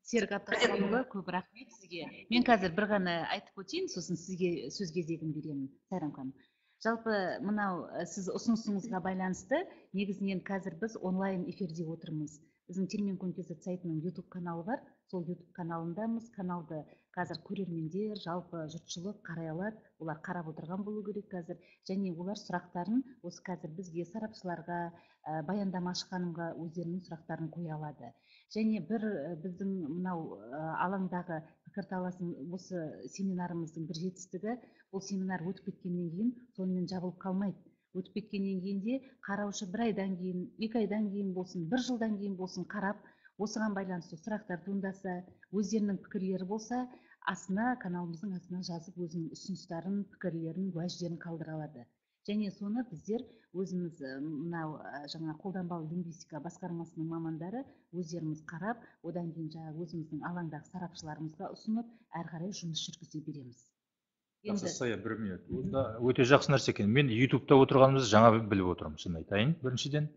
Серік Абдрахманұлы, көп рахмет сізге. Мен қазір бір ғана айтып өтейін, сосын сізге сөз кезегін беремін, Сайрам ханым. Жалпы мынау сіз ұсынысыңызға байланысты, негізінен қазір біз онлайн эфирде отырмыз. Біздің Термен.кз сайтының YouTube каналы бар. Сол YouTube каналындамыз. Каналды қазір көрермендер, жалпы жұртшылық қарай алады. Олар қарап отырған болу керек қазір. Және олар сұрақтарын осы қазір бізге, сарапшыларға, баяндамашы ханымға өздерінің сұрақтарын қоя алады. Және бір біздің мынау алаңдағы пікірталасын осы семинарымыздың бір жетістігі, бұл семинар өтіп кеткеннен кейін сонымен жабылып қалмайды. Өтіп кеткеннен кейін де қараушы бір айдан кейін, 2 айдан кейін болсын, 1 жылдан кейін болсын қарап, осыған байланысты сұрақтар туындаса, өздерінің пікірлері болса, астына, каналымыздың астына жазып өзінің ұсыныстарын, пікірлерін, уәждерін қалдыра алады. Және соны біздер өзіміз мынау жаңа қолданбалы лингвистика басқармасының мамандары өздеріміз қарап, одан кейін жаңа өзіміздің алаңдағы сарапшыларымызға ұсынып, әрі қарай жұмыс жүргізе береміз. Жақсы, Сая, 1 минут. Онда өте жақсы нәрсе екен. Мен YouTube-та отырғанымызды жаңа біліп отырмын, шын айтайын. Біріншіден,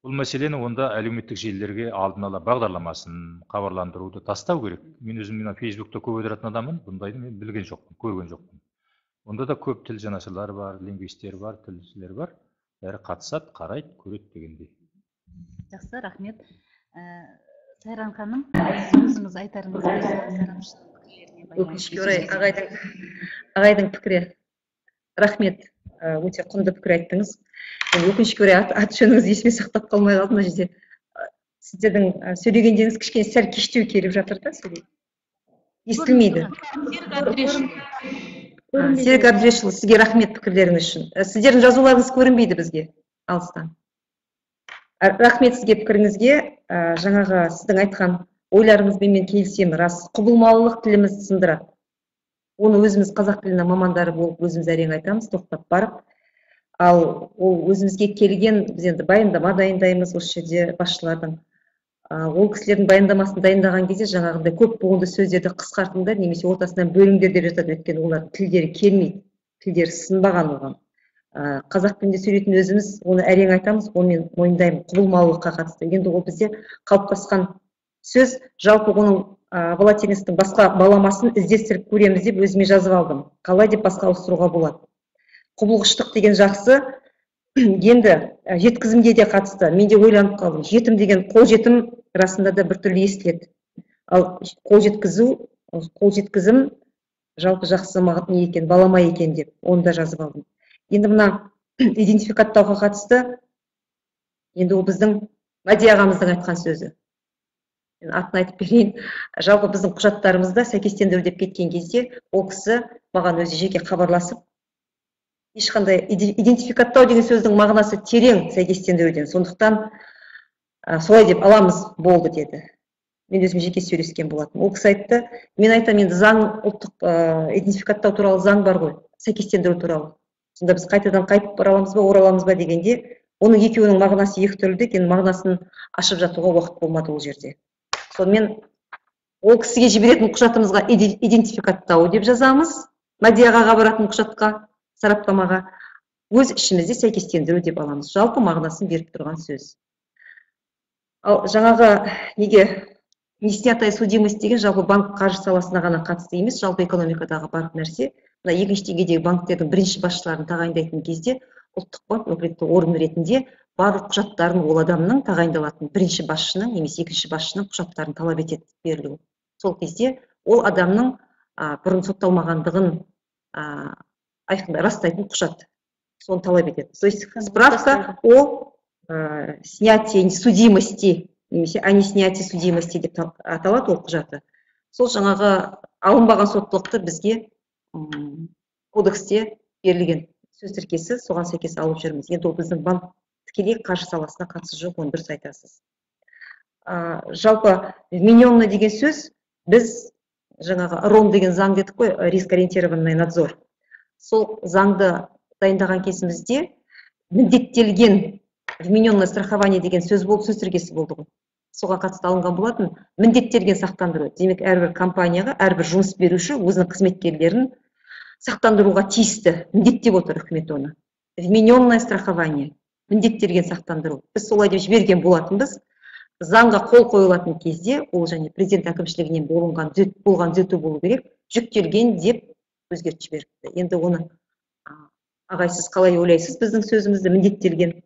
бұл мәселені онда әлеуметтік желілерге алдын ала бағдарламасын, хабарландыруды тастау керек. Мен өзім Facebook-та көп отыратын адаммын, бұндайды мен білген жоқпын, көрген жоқпын. Онда да көп тіл жанашырлар бар, лингвистер бар, тілшілер бар. Бәрі қатысады, қарайды, көреді дегендей. Жақсы, рахмет. Сайран ханым, өзіңіз айтарыңыз болса, өкінішке орай ағайдың пікірі. Рахмет, өте құнды пікір айттыңыз. Өкінішке орай аты жөніңізді есіме сақтап қалмай қалды мына жерде. Сіздердің сөйлегендеріңіз кішкене сәл кештеу келіп жатыр да, сөйлейді. Естілмейді. Серік Әбдірешұлы, сізге рахмет пікірлеріңіз үшін. Сіздердің жазуларыңыз көрінбейді бізге алыстан. Рахмет сізге пікіріңізге. Жаңағы сіздің айтқан ойларыңызбен мен келісемін. Рас, құбылмалылық тілімізді сындырады. Оны өзіміз қазақ тілінің мамандары болып өзіміз әрең айтамыз, тоқтап барып. Ал ол өзімізге келген, біз енді баяндама дайындаймыз осы жерде басшылардың. Ол кісілердің баяндамасын дайындаған кезде жаңағындай көп буынды сөздерді қысқартыңдар немесе ортасынан бөліңдер деп жатады, өйткені олардың тілдері келмейді, тілдері сынбаған оған. Қазақ тілінде сөйлейтін өзіміз оны әрең айтамыз, оны мен мойындаймын, құбылмалылыққа қатысты. Енді ол бізде қалыптасқан сөз, жалпы оның волатильностьтің басқа баламасын іздестіріп көреміз деп өзіме жазып алдым. Қалай деп басқа ауыстыруға болады. Құбылғыштық деген жақсы. Енді жеткізімге де қатысты. Мен де ойланып қалдым. Жетім деген қол жетім расында да бір түрлі естіледі. Ал қол жеткізім жалпы жақсы не екен, балама екен деп, оны да жазып алдым. Енді мына идентификаттауға қатысты, енді ол біздің Мәди ағамыздың айтқан сөзі. Мен атын айтып берейін. Жалпы біздің құжаттарымызда сәйкестендіру деп кеткен кезде, ол кісі маған өзі жеке хабарласып, ешқандай идентификаттау деген сөздің мағынасы терең сәйкестендіруден. Сондықтан солай деп аламыз болды деді. Мен өзім жеке сөйлескен болатын. Ол кісі айтты, мен айтам, енді заң, ұлттық идентификаттау туралы заң бар ғой, сәйкестендіру туралы. Сонда біз қайтадан қайтып бара аламыз ба, ораламыз ба дегенде, оның екеуінің мағынасы екі түрлі екен, мағынасын ашып жатуға уақыт болмады ол жерде. Сонымен ол кісіге жіберетін құжатымызға идентификаттау деп жазамыз, Мәди ағаға баратын құжатқа, сараптамаға, өз ішімізде сәйкестендіру деп аламыз. Жалпы мағынасын беріп тұрған сөз. Ал жаңағы неге неснятая судимость деген жалпы банк қаржы саласына ғана қатысты емес, жалпы экономикадағы барлық нәрсе. Мына екінші деңгейдегі банктердің бірінші басшыларын тағайындайтын кезде ұлттық банк өкілетті орган ретінде барлық құжаттарын ол адамның тағайындалатын бірінші басшының немесе екінші басшының құжаттарын талап етеді берілу. Сол кезде ол адамның бұрын сотталмағандығын растайтын құжат. Соны талап етеді. То есть справка о снятие судимости немесе о неснятии судимости деп аталады ол құжаты. Сол жаңағы алынбаған соттылықты бізге кодексте берілген сөз тіркесі, соған сәйкес алып жүрміз. Енді ол біздің банк тікелей қаржы саласына қатысы жоқ, оны дұрыс айтасыз. Жалпы вмененный деген сөз, біз жаңағы РОН деген заң дедік қой, риск-ориентированный надзор. Сол заңды дайындаған кезімізде міндеттелген вмененное страхование деген сөз болып, сөз тіркесі болды ғой. Соған қатысты алынған болатын міндеттелген сақтандыру. Демек, әрбір компанияға, әрбір жұмыс беруші өзінің қызметкерлерін сақтандыруға тиісті, міндеттеп отыр үкімет оны. Вмененное страхование, міндеттелген сақтандыру. Біз солай деп жіберген болатынбыз. Заңға қол қойылатын кезде, ол және президент әкімшілігінен болған түзету болу керек, жүктелген деп өзгертіп жіберіпті. Енді оны ағай, сіз қалай ойлайсыз біздің сөзімізді міндеттелген?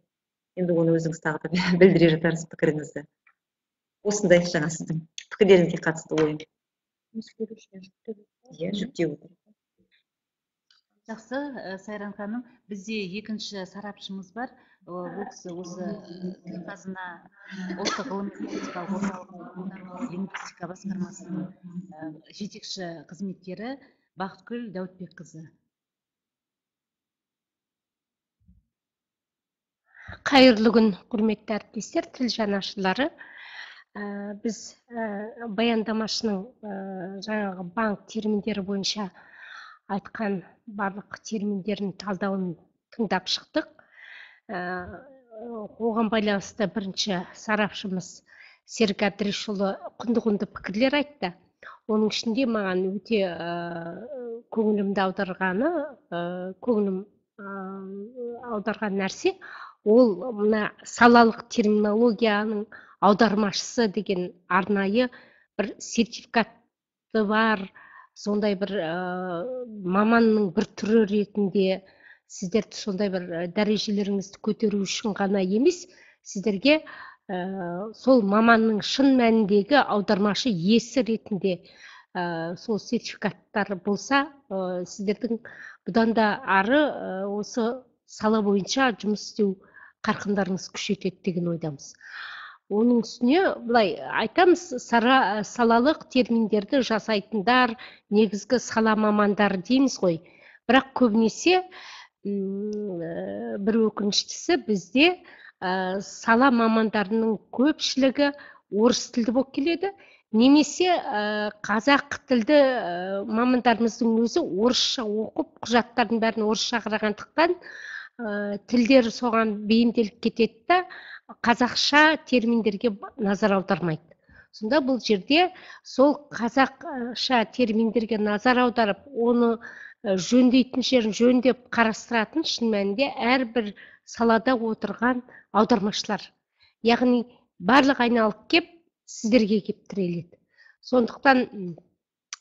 Енді оны өзіңіз тағы да білдіре жатарсыз пікіріңізді. Осындай жаңа сіздің пікірлеріңізге қатысты ойым. Жүктеу. Жақсы, Сайран ханым, бізде екінші сарапшымыз бар. Ол кісі осы тіл қазына ұлттық ғылыми статистикалық орталық лингвистика басқармасының жетекші қызметкері Бақытгүл Дәуітбекқызы. Қайырлы күн, құрметті әріптестер, тіл жанашырлары. Біз баяндамашының жаңағы банк терминдері бойынша айтқан барлық терминдерін талдауын тыңдап шықтық. Оған байланысты бірінші сарапшымыз Серік Әбдірешұлы құнды пікірлер айтты. Оның ішінде маған өте көңілімді аударған нәрсе, ол мына салалық терминологияның аудармашысы деген арнайы бір сертификаты бар, сондай бір маманның бір түрі ретінде сіздерді сондай бір дәрежелеріңізді көтеру үшін ғана емес, сіздерге сол маманның шын мәніндегі аудармашы иесі ретінде сол сертификаттар болса, сіздердің бұдан да ары осы сала бойынша жұмыс істеу қарқындарыңыз күшейтеді деген ойдамыз. Оның үстіне былай айтамыз, салалық терминдерді жасайтындар, негізгі сала мамандары дейміз ғой. Бірақ көбінесе бір өкініштісі бізде сала мамандарының көпшілігі орыс тілді болып келеді, немесе қазақ тілді мамандарымыздың өзі орысша оқып, құжаттардың бәрін орысша қарағандықтан тілдері соған бейімделіп кетеді да, қазақша терминдерге назар аудармайды. Сонда бұл жерде сол қазақша терминдерге назар аударып, оны жөндейтін жерін жөндеп қарастыратын шын мәнінде әрбір салада отырған аудармашылар. Яғни барлық айналып кеп сіздерге кеп тіреледі. Сондықтан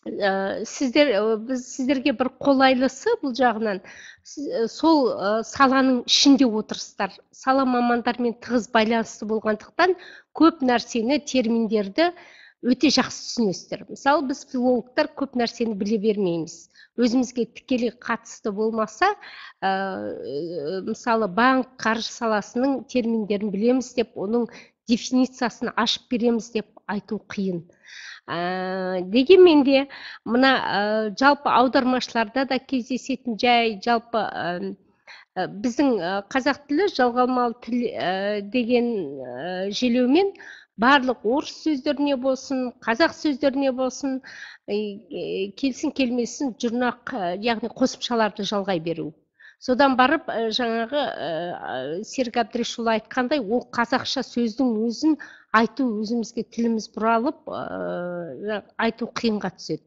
біз сіздерге бір қолайлысы бұл жағынан сол саланың ішінде отырыстар, сала мамандармен тығыз байланысты болғандықтан көп нәрсені, терминдерді өте жақсы түсінесіздер. Мысалы, біз филологтар көп нәрсені біле бермейміз. Өзімізге тікелей қатысты болмаса, мысалы, банк, қаржы саласының терминдерін білеміз деп, оның дефинициясын ашып береміз деп айту қиын. Дегенмен де мына жалпы аудармашыларда да кездесетін жай, жалпы біздің қазақ тілі жалғалмалы тіл деген желеумен барлық орыс сөздеріне болсын, қазақ сөздеріне болсын, келсін келмесін жұрнақ, яғни қосымшаларды жалғай беру. Содан барып жаңағы Серік Әбдірешұлы айтқандай, ол қазақша сөздің өзін айту, өзімізге тіліміз бұралып, айту қиынға түседі.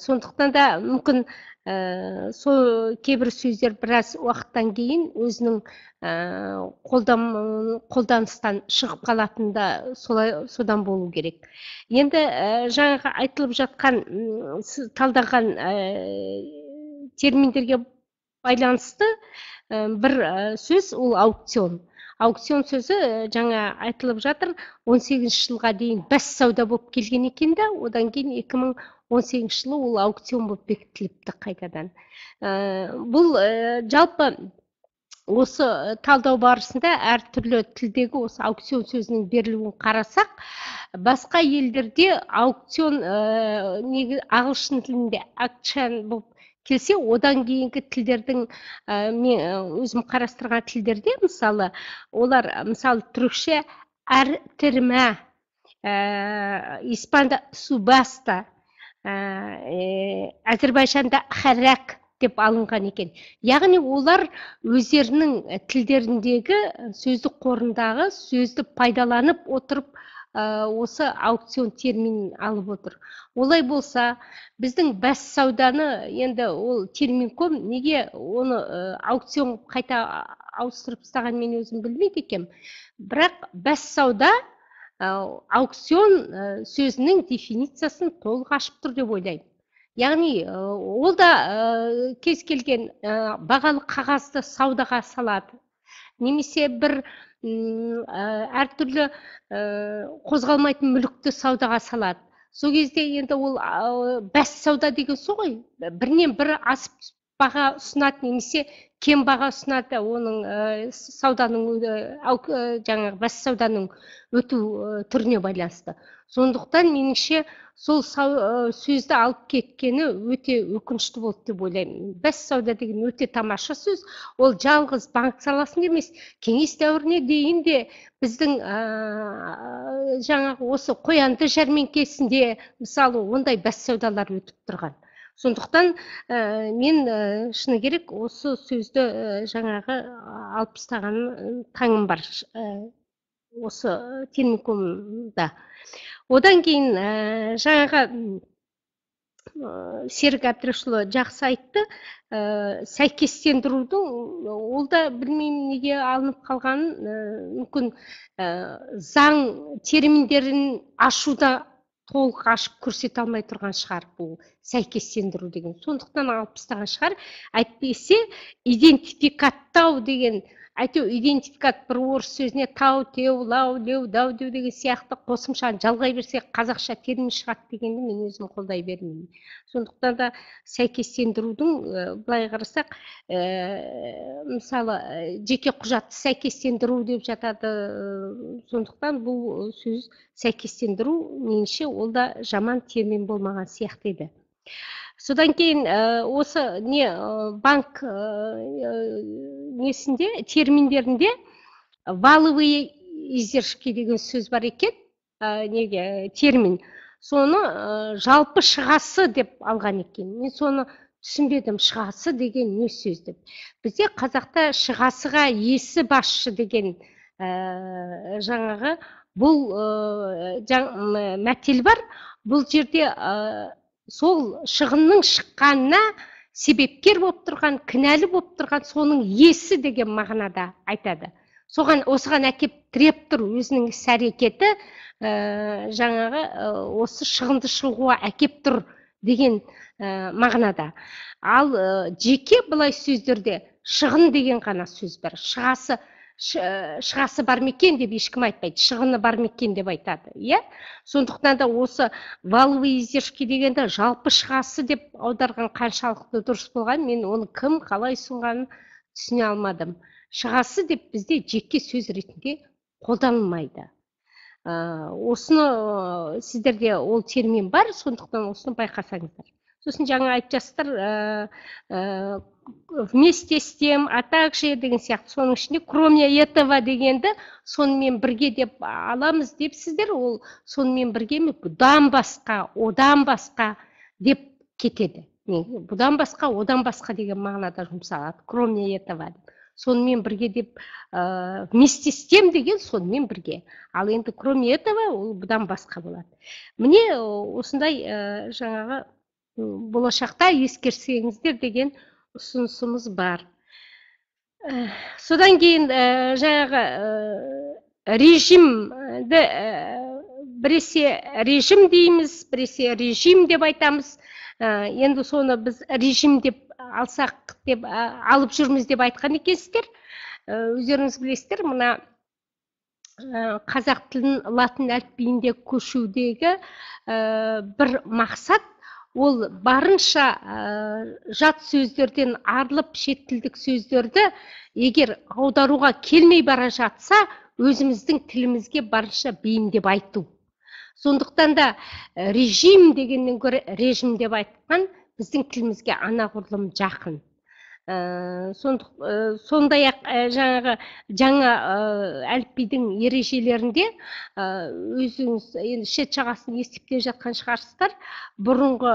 Сондықтан да мүмкін кейбір сөздер біраз уақыттан кейін өзінің қолданыстан шығып қалатында содан болу керек. Енді жаңағы айтылып жатқан, талдаған терминдерге байланысты бір сөз, ол аукцион. Аукцион сөзі жаңа айтылып жатыр, 18 жылға дейін бәссауда болып келген екен де, одан кейін 2018 жылы ол аукцион болып бекітіліпті қайтадан. Бұл жалпы осы талдау барысында әртүрлі тілдегі осы аукцион сөзінің берілуін қарасақ, басқа елдерде аукцион ағылшын тілінде акшн болып келсе, одан кейінгі тілдердің, мен өзім қарастырған тілдерде, мысалы, олар, мысалы, түрікше әртірмә, испанда субаста, әзірбайжанда харак деп алынған екен. Яғни олар өздерінің тілдеріндегі сөздік қорындағы сөзді пайдаланып отырып, осы аукцион терминін алып отыр. Олай болса, біздің бәссауданы, енді ол термин көп, неге оны аукцион қайта ауыстырып тастаған мен өзім білмейді екем. Бірақ бәссауда аукцион сөзінің дефинициясын толық ашып тұр деп ойлаймын. Яғни ол да кез келген бағалы қағазды саудаға салады. Немесе бір әртүрлі қозғалмайтын мүлікті саудаға салады. Сол кезде енді ол бәссауда деген сол ғой. Бірінен бірі асып баға ұсынады немесе кем баға ұсынады, оның сауданың жаңағы бас сауданың өту түріне байланысты. Сондықтан меніңше сол сөзді алып кеткені өте өкінішті болды деп ойлаймын. Бас сауда деген өте тамаша сөз. Ол жалғыз банк саласында емес, кеңес дәуіріне дейін де біздің жаңағы осы қоянды жәрмеңкесінде мысалы ондай бас саудалар өтіп тұрған. Сондықтан мен шыны керек осы сөзді жаңағы алып тастаған таңым бар осы терминкомда. Одан кейін жаңағы Серік Әбдірашұлы жақсы айтты, сәйкестендірудің ол да білмеймін неге алынып қалғанын, мүмкін заң терминдерін ашуда толық ашып көрсете алмай тұрған шығар бұл сәйкестендіру деген. Сондықтан алып тастаған шығар. Әйтпесе идентификаттау деген, әйтеу идентификат бір орыс сөзіне тау, теу, лау, леу, дау деу деген сияқты қосымшаны жалғай берсе қазақша термин шығады дегенді мен өзім қолдай бермеймін. Сондықтан да сәйкестендірудің былай қарасақ, мысалы жеке құжатты сәйкестендіру деп жатады. Сондықтан бұл сөз сәйкестендіру меніңше ол да жаман термин болмаған сияқты еді. Содан кейін осы банк несінде терминдерінде валовые издержки деген сөз бар екен, термин. Соны жалпы шығасы деп алған екен. Мен соны түсінбедім, шығасы деген не сөз деп. Бізде қазақта шығасыға есі басшы деген жаңағы бұл мәтел бар. Бұл жерде сол шығынның шыққанына себепкер болып тұрған, кінәлі болып тұрған соның есі деген мағынада айтады. Осыған әкеп тіреп тұр өзінің іс-әрекеті жаңағы осы шығынды шығуға әкеп тұр деген мағынада. Ал жеке былай сөздерде шығын деген ғана сөз бар. Шығасы бар мекен деп ешкім айтпайды, шығыны бар мекен деп айтады. Сондықтан да осы валовые издержки дегенді жалпы шығасы деп аударған қаншалықты дұрыс болған, мен оны кім қалай ұсынғанын түсіне алмадым. Шығасы деп бізде жеке сөз ретінде қолданылмайды. Осыны сіздерде ол термин бар, сондықтан осыны байқасаңыздар. Сосын жаңа айтып жастар вместе с тем, а также деген сияқты, соның ішінде кроме этого дегенді сонымен бірге деп аламыз депсіздер, ол сонымен бірге ме, бұдан басқа, одан басқа деп кетеді. Бұдан басқа, одан басқа деген мағынада жұмсалады, кроме этого. Сонымен бірге деп, вместе с тем деген сонымен бірге. Ал енді кроме этого ол бұдан басқа болады. Міне осындай жаңағы болашақта ескерсеңіздер деген ұсынысымыз бар. Содан кейін жаңағы режимді біресе режим дейміз, біресе режим деп айтамыз. Енді соны біз режим деп алсақ деп алып жүрміз деп айтқан екенсіздер. Өздеріңіз білесіздер, мына қазақ тілін латын әліпбиіне көшудегі бір мақсат, ол барынша жат сөздерден арылып шет тілдік сөздерді егер аударуға келмей бара жатса, өзіміздің тілімізге барынша бейімдеп айту. Сондықтан да режим дегеннен гөрі режим деп айтқан біздің тілімізге анағұрлым жақын. Сондай-ақ жаңа әліпбидің ережелерінде өзіңіз шет жағасын естіп келе жатқан шығарсыздар, бұрынғы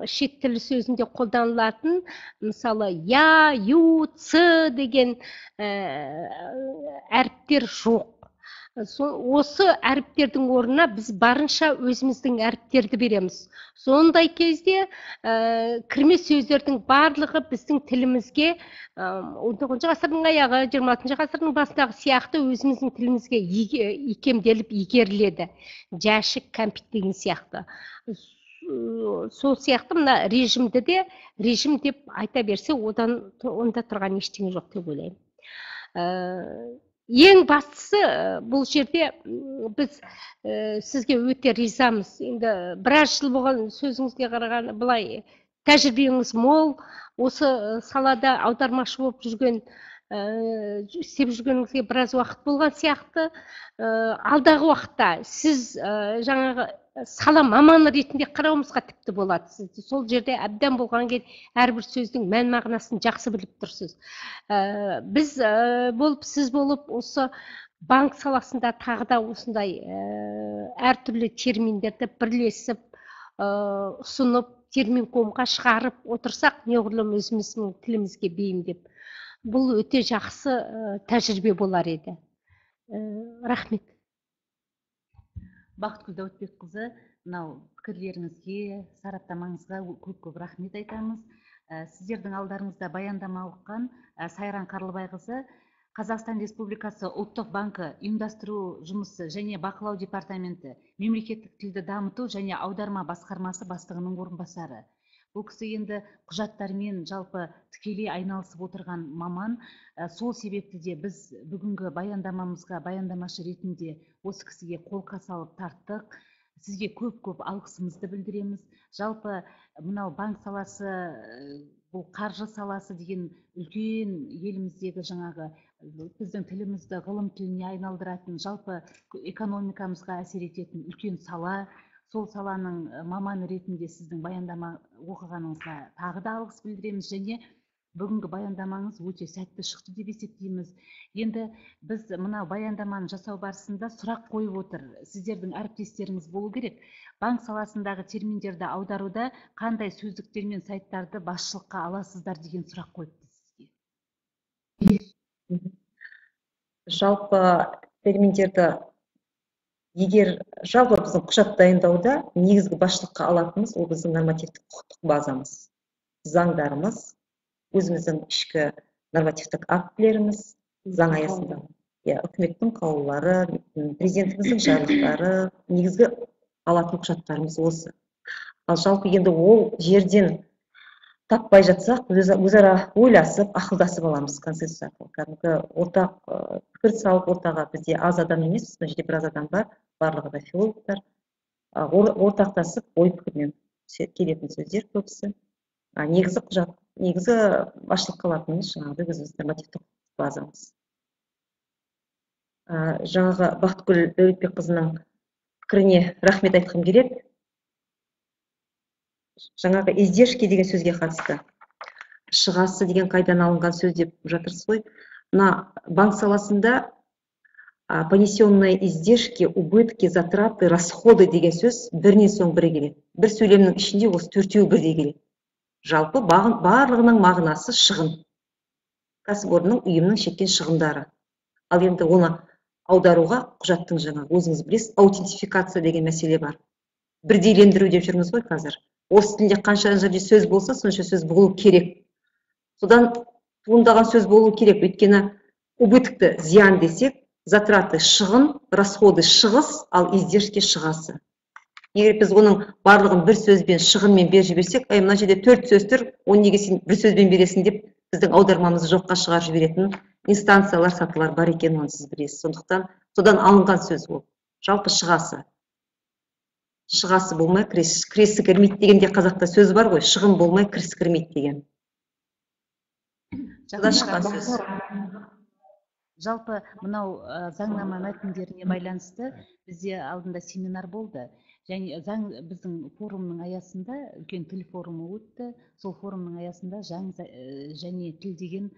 шет тілі сөзінде қолданылатын, мысалы я, ю, ц деген әріптер жоқ. Осы әріптердің орнына біз барынша өзіміздің әріптерді береміз. Сондай кезде кірме сөздердің барлығы біздің тілімізге 19 ғасырдың аяғы, 26 ғасырдың басындағы сияқты өзіміздің тілімізге икемделіп игеріледі. Жәшік, кәмпит деген сияқты. Сол сияқты мына режимді де режим деп айта берсе, онда тұрған ештеңе жоқ деп ойлаймын. Ең бастысы бұл жерде біз сізге өте ризамыз. Енді біраз жыл болған сөзіңізге қараған, былай тәжірибеңіз мол, осы салада аудармашы болып жүрген, істеп жүргеніңізге біраз уақыт болған сияқты. Алдағы уақытта сіз жаңағы сала маманы ретінде қарауымызға тіпті болады. Сіз сол жерде әбден болған кейін әрбір сөздің мән мағынасын жақсы біліп тұрсыз. Біз болып, сіз болып, осы банк саласында тағы да осындай әртүрлі терминдерді бірлесіп ұсынып, терминкомға шығарып отырсақ, неғұрлым өзіміздің тілімізге бейімдеп, бұл өте жақсы тәжірибе болар еді. Рахмет. Бақытгүл Дәуітбекқызы, мынау пікірлеріңізге, сараптамаңызға көп рахмет айтамыз. Сіздердің алдарыңызда баяндама оқыған Сайран Қарлыбайқызы, Қазақстан Республикасы ұлттық банкі ұйымдастыру жұмысы және бақылау департаменті мемлекеттік тілді дамыту және аударма басқармасы бастығының орынбасары. Бұл кісі енді құжаттармен жалпы тікелей айналысып отырған маман. Сол себепті де біз бүгінгі баяндамамызға баяндамашы ретінде осы кісіге қолқа салып тарттық. Сізге көп алғысымызды білдіреміз. Жалпы мынау банк саласы, бұл қаржы саласы деген үлкен еліміздегі жаңағы біздің тілімізді ғылым тіліне айналдыратын, жалпы экономикамызға әсер ететін үлкен сала. Сол саланың маманы ретінде сіздің баяндама оқығаныңызға тағы да алғыс білдіреміз, және бүгінгі баяндамаңыз өте сәтті шықты деп есептейміз. Енді біз мына баяндаманы жасау барысында сұрақ қойып отыр. Сіздердің әріптестеріңіз болу керек. Банк саласындағы терминдерді аударуда қандай сөздіктер мен сайттарды басшылыққа аласыздар деген сұрақ қойыпты сізге. Жалпы терминдерді егер жалпы біздің құжат дайындауда негізгі басшылыққа алатынымыз ол біздің нормативтік құқықтық базамыз, заңдарымыз, өзіміздің ішкі нормативтік актілеріміз, заң аясында, үкіметтің қаулылары, президентіміздің жарлықтары, негізгі алатын құжаттарымыз осы. Ал жалпы енді ол жерден таппай жатсақ, өзара ойласып, ақылдасып аламыз консенсус арқылы. Кәдімгі ортақ пікір салып, ортаға бізде аз адам емес, мына жерде біраз адам бар, барлығы да филологтар, ортақтасып ой пікірмен келетін сөздер көбісі. Негізі құжат, негізі басшылыққа алатынымыз жаңағы өзіміз нормативтік базамыз. Жаңағы Бақытгүл Дәуітбекқызының пікіріне рахмет айтқым керек. Жаңағы издержки деген сөзге қатысты. Шығасы деген қайдан алынған сөз деп жатырсыз ғой. Мына банк саласында понесенные издержки, убытки, затраты, расходы деген сөз бірінен соң бірі келеді. Бір сөйлемнің ішінде осы төртеуі бірдей келеді. Жалпы барлығының мағынасы шығын. Кәсіпорынның, ұйымның шеккен шығындары. Ал енді оны аударуға құжаттың жаңағы өзіңіз білесіз, аутентификация деген мәселе бар. Бірдейлендіру деп жүрміз ғой қазір. Осы тілде қанша жерде сөз болса, сонша сөз болу керек. Содан туындаған сөз болу керек. Өйткені убытокты зиян десек, затраты шығын, расходы шығыс, ал издержки шығасы. Егер біз оның барлығын бір сөзбен, шығынмен беріп жіберсек, мына жерде 4 сөз тұр, оны неге сен бір сөзбен бересің деп біздің аудармамызды жоққа шығарып жіберетін инстанциялар, сатылар бар екенін оны сіз білесіз. Сондықтан содан алынған сөз ол. Жалпы шығасы. Шығасы болмай, кіресі кірмейді дегенде қазақта сөз бар ғой, шығын болмай, кіресі кірмейді деген. Жалпы мынау заңнама мәтіндеріне байланысты бізде алдында семинар болды. Және біздің форумның аясында, үлкен тіл форумы өтті. Сол форумның аясында және тіл деген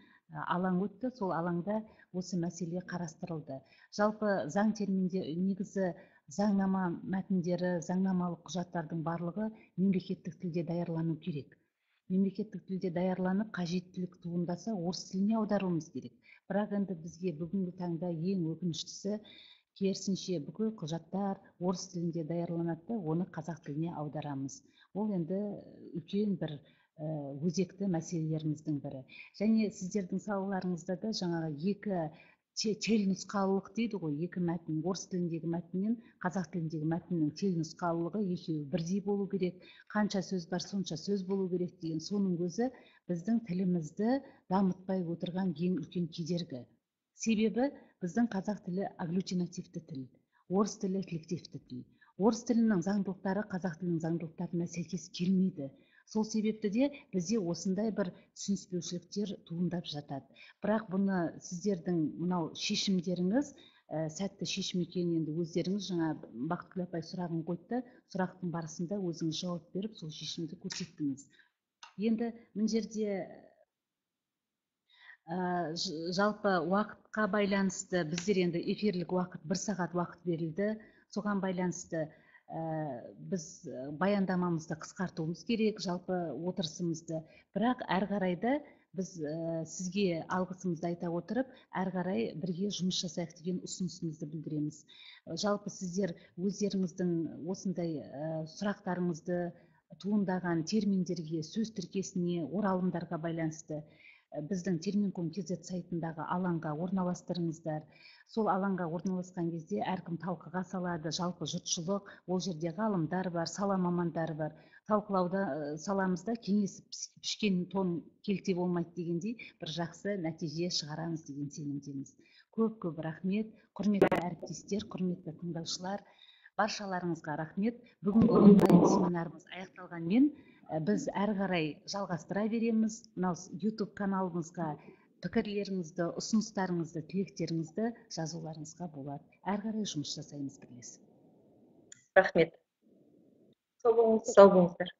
алаң өтті. Сол алаңда осы мәселе қарастырылды. Жалпы заң терминдері, негізі заңнама мәтіндері, заңнамалық құжаттардың барлығы мемлекеттік тілде даярлану керек. Мемлекеттік тілде даярланып, қажеттілік туындаса, орыс тіліне аударуымыз керек. Бірақ енді бізге бүгінгі таңда ең өкініштісі, керісінше бүкіл құжаттар орыс тілінде даярланады, оны қазақ тіліне аударамыз. Ол енді үлкен бір өзекті мәселелеріміздің бірі. Және сіздердің салаларыңызда да жаңағы екі тел нұсқалылық дейді ғой, екі мәтін, орыс тіліндегі мәтіннен қазақ тіліндегі мәтіннің тел нұсқалылығы екеуі бірдей болу керек, қанша сөз бар сонша сөз болу керек деген соның өзі біздің тілімізді дамытпай отырған ең үлкен кедергі. Себебі біздің қазақ тілі агглютинативті тіл, орыс тілі флективті тіл. Орыс тілінің заңдылықтары қазақ тілінің заңдылықтарына сәйкес келмейді. Сол себепті де бізде осындай бір түсініспеушіліктер туындап жатады. Бірақ бұны сіздердің мынау шешімдеріңіз сәтті шешім екенін енді өздеріңіз жаңа Бақытгүл апай сұрағын қойды, сұрақтың барысында өзіңіз жауап беріп, сол шешімді көрсеттіңіз. Енді мына жерде жалпы уақытқа байланысты біздер енді эфирлік уақыт 1 сағат уақыт берілді. Соған байланысты біз баяндамамызды қысқартуымыз керек, жалпы отырысымызды. Бірақ әр қарайда біз сізге алғысымызды айта отырып, әр қарай бірге жұмыс жасайық деген ұсынысымызды білдіреміз. Жалпы сіздер өздеріңіздің осындай сұрақтарыңызды туындаған терминдерге, сөз тіркесіне, оралымдарға байланысты біздің Терминком.kz сайтындағы алаңға орналастырыңыздар. Сол алаңға орналасқан кезде әркім талқыға салады, жалпы жұртшылық, ол жерде ғалымдар бар, сала мамандары бар. Талқылауда саламызда кеңесіп пішкен тон келте болмайды дегендей бір жақсы нәтиже шығарамыз деген сенімдеміз. Көп рахмет, құрметті әріптестер, құрметті тыңдаушылар, баршаларыңызға рахмет. Бүгінгі онлайн семинарымыз аяқталғанмен біз әрі қарай жалғастыра береміз. Мынау YouTube каналымызға пікірлеріңізді, ұсыныстарыңызды, тілектеріңізді жазуларыңызға болады. Әрі қарай жұмыс жасаймыз бірлесіп. Рахмет. Сау болыңыздар.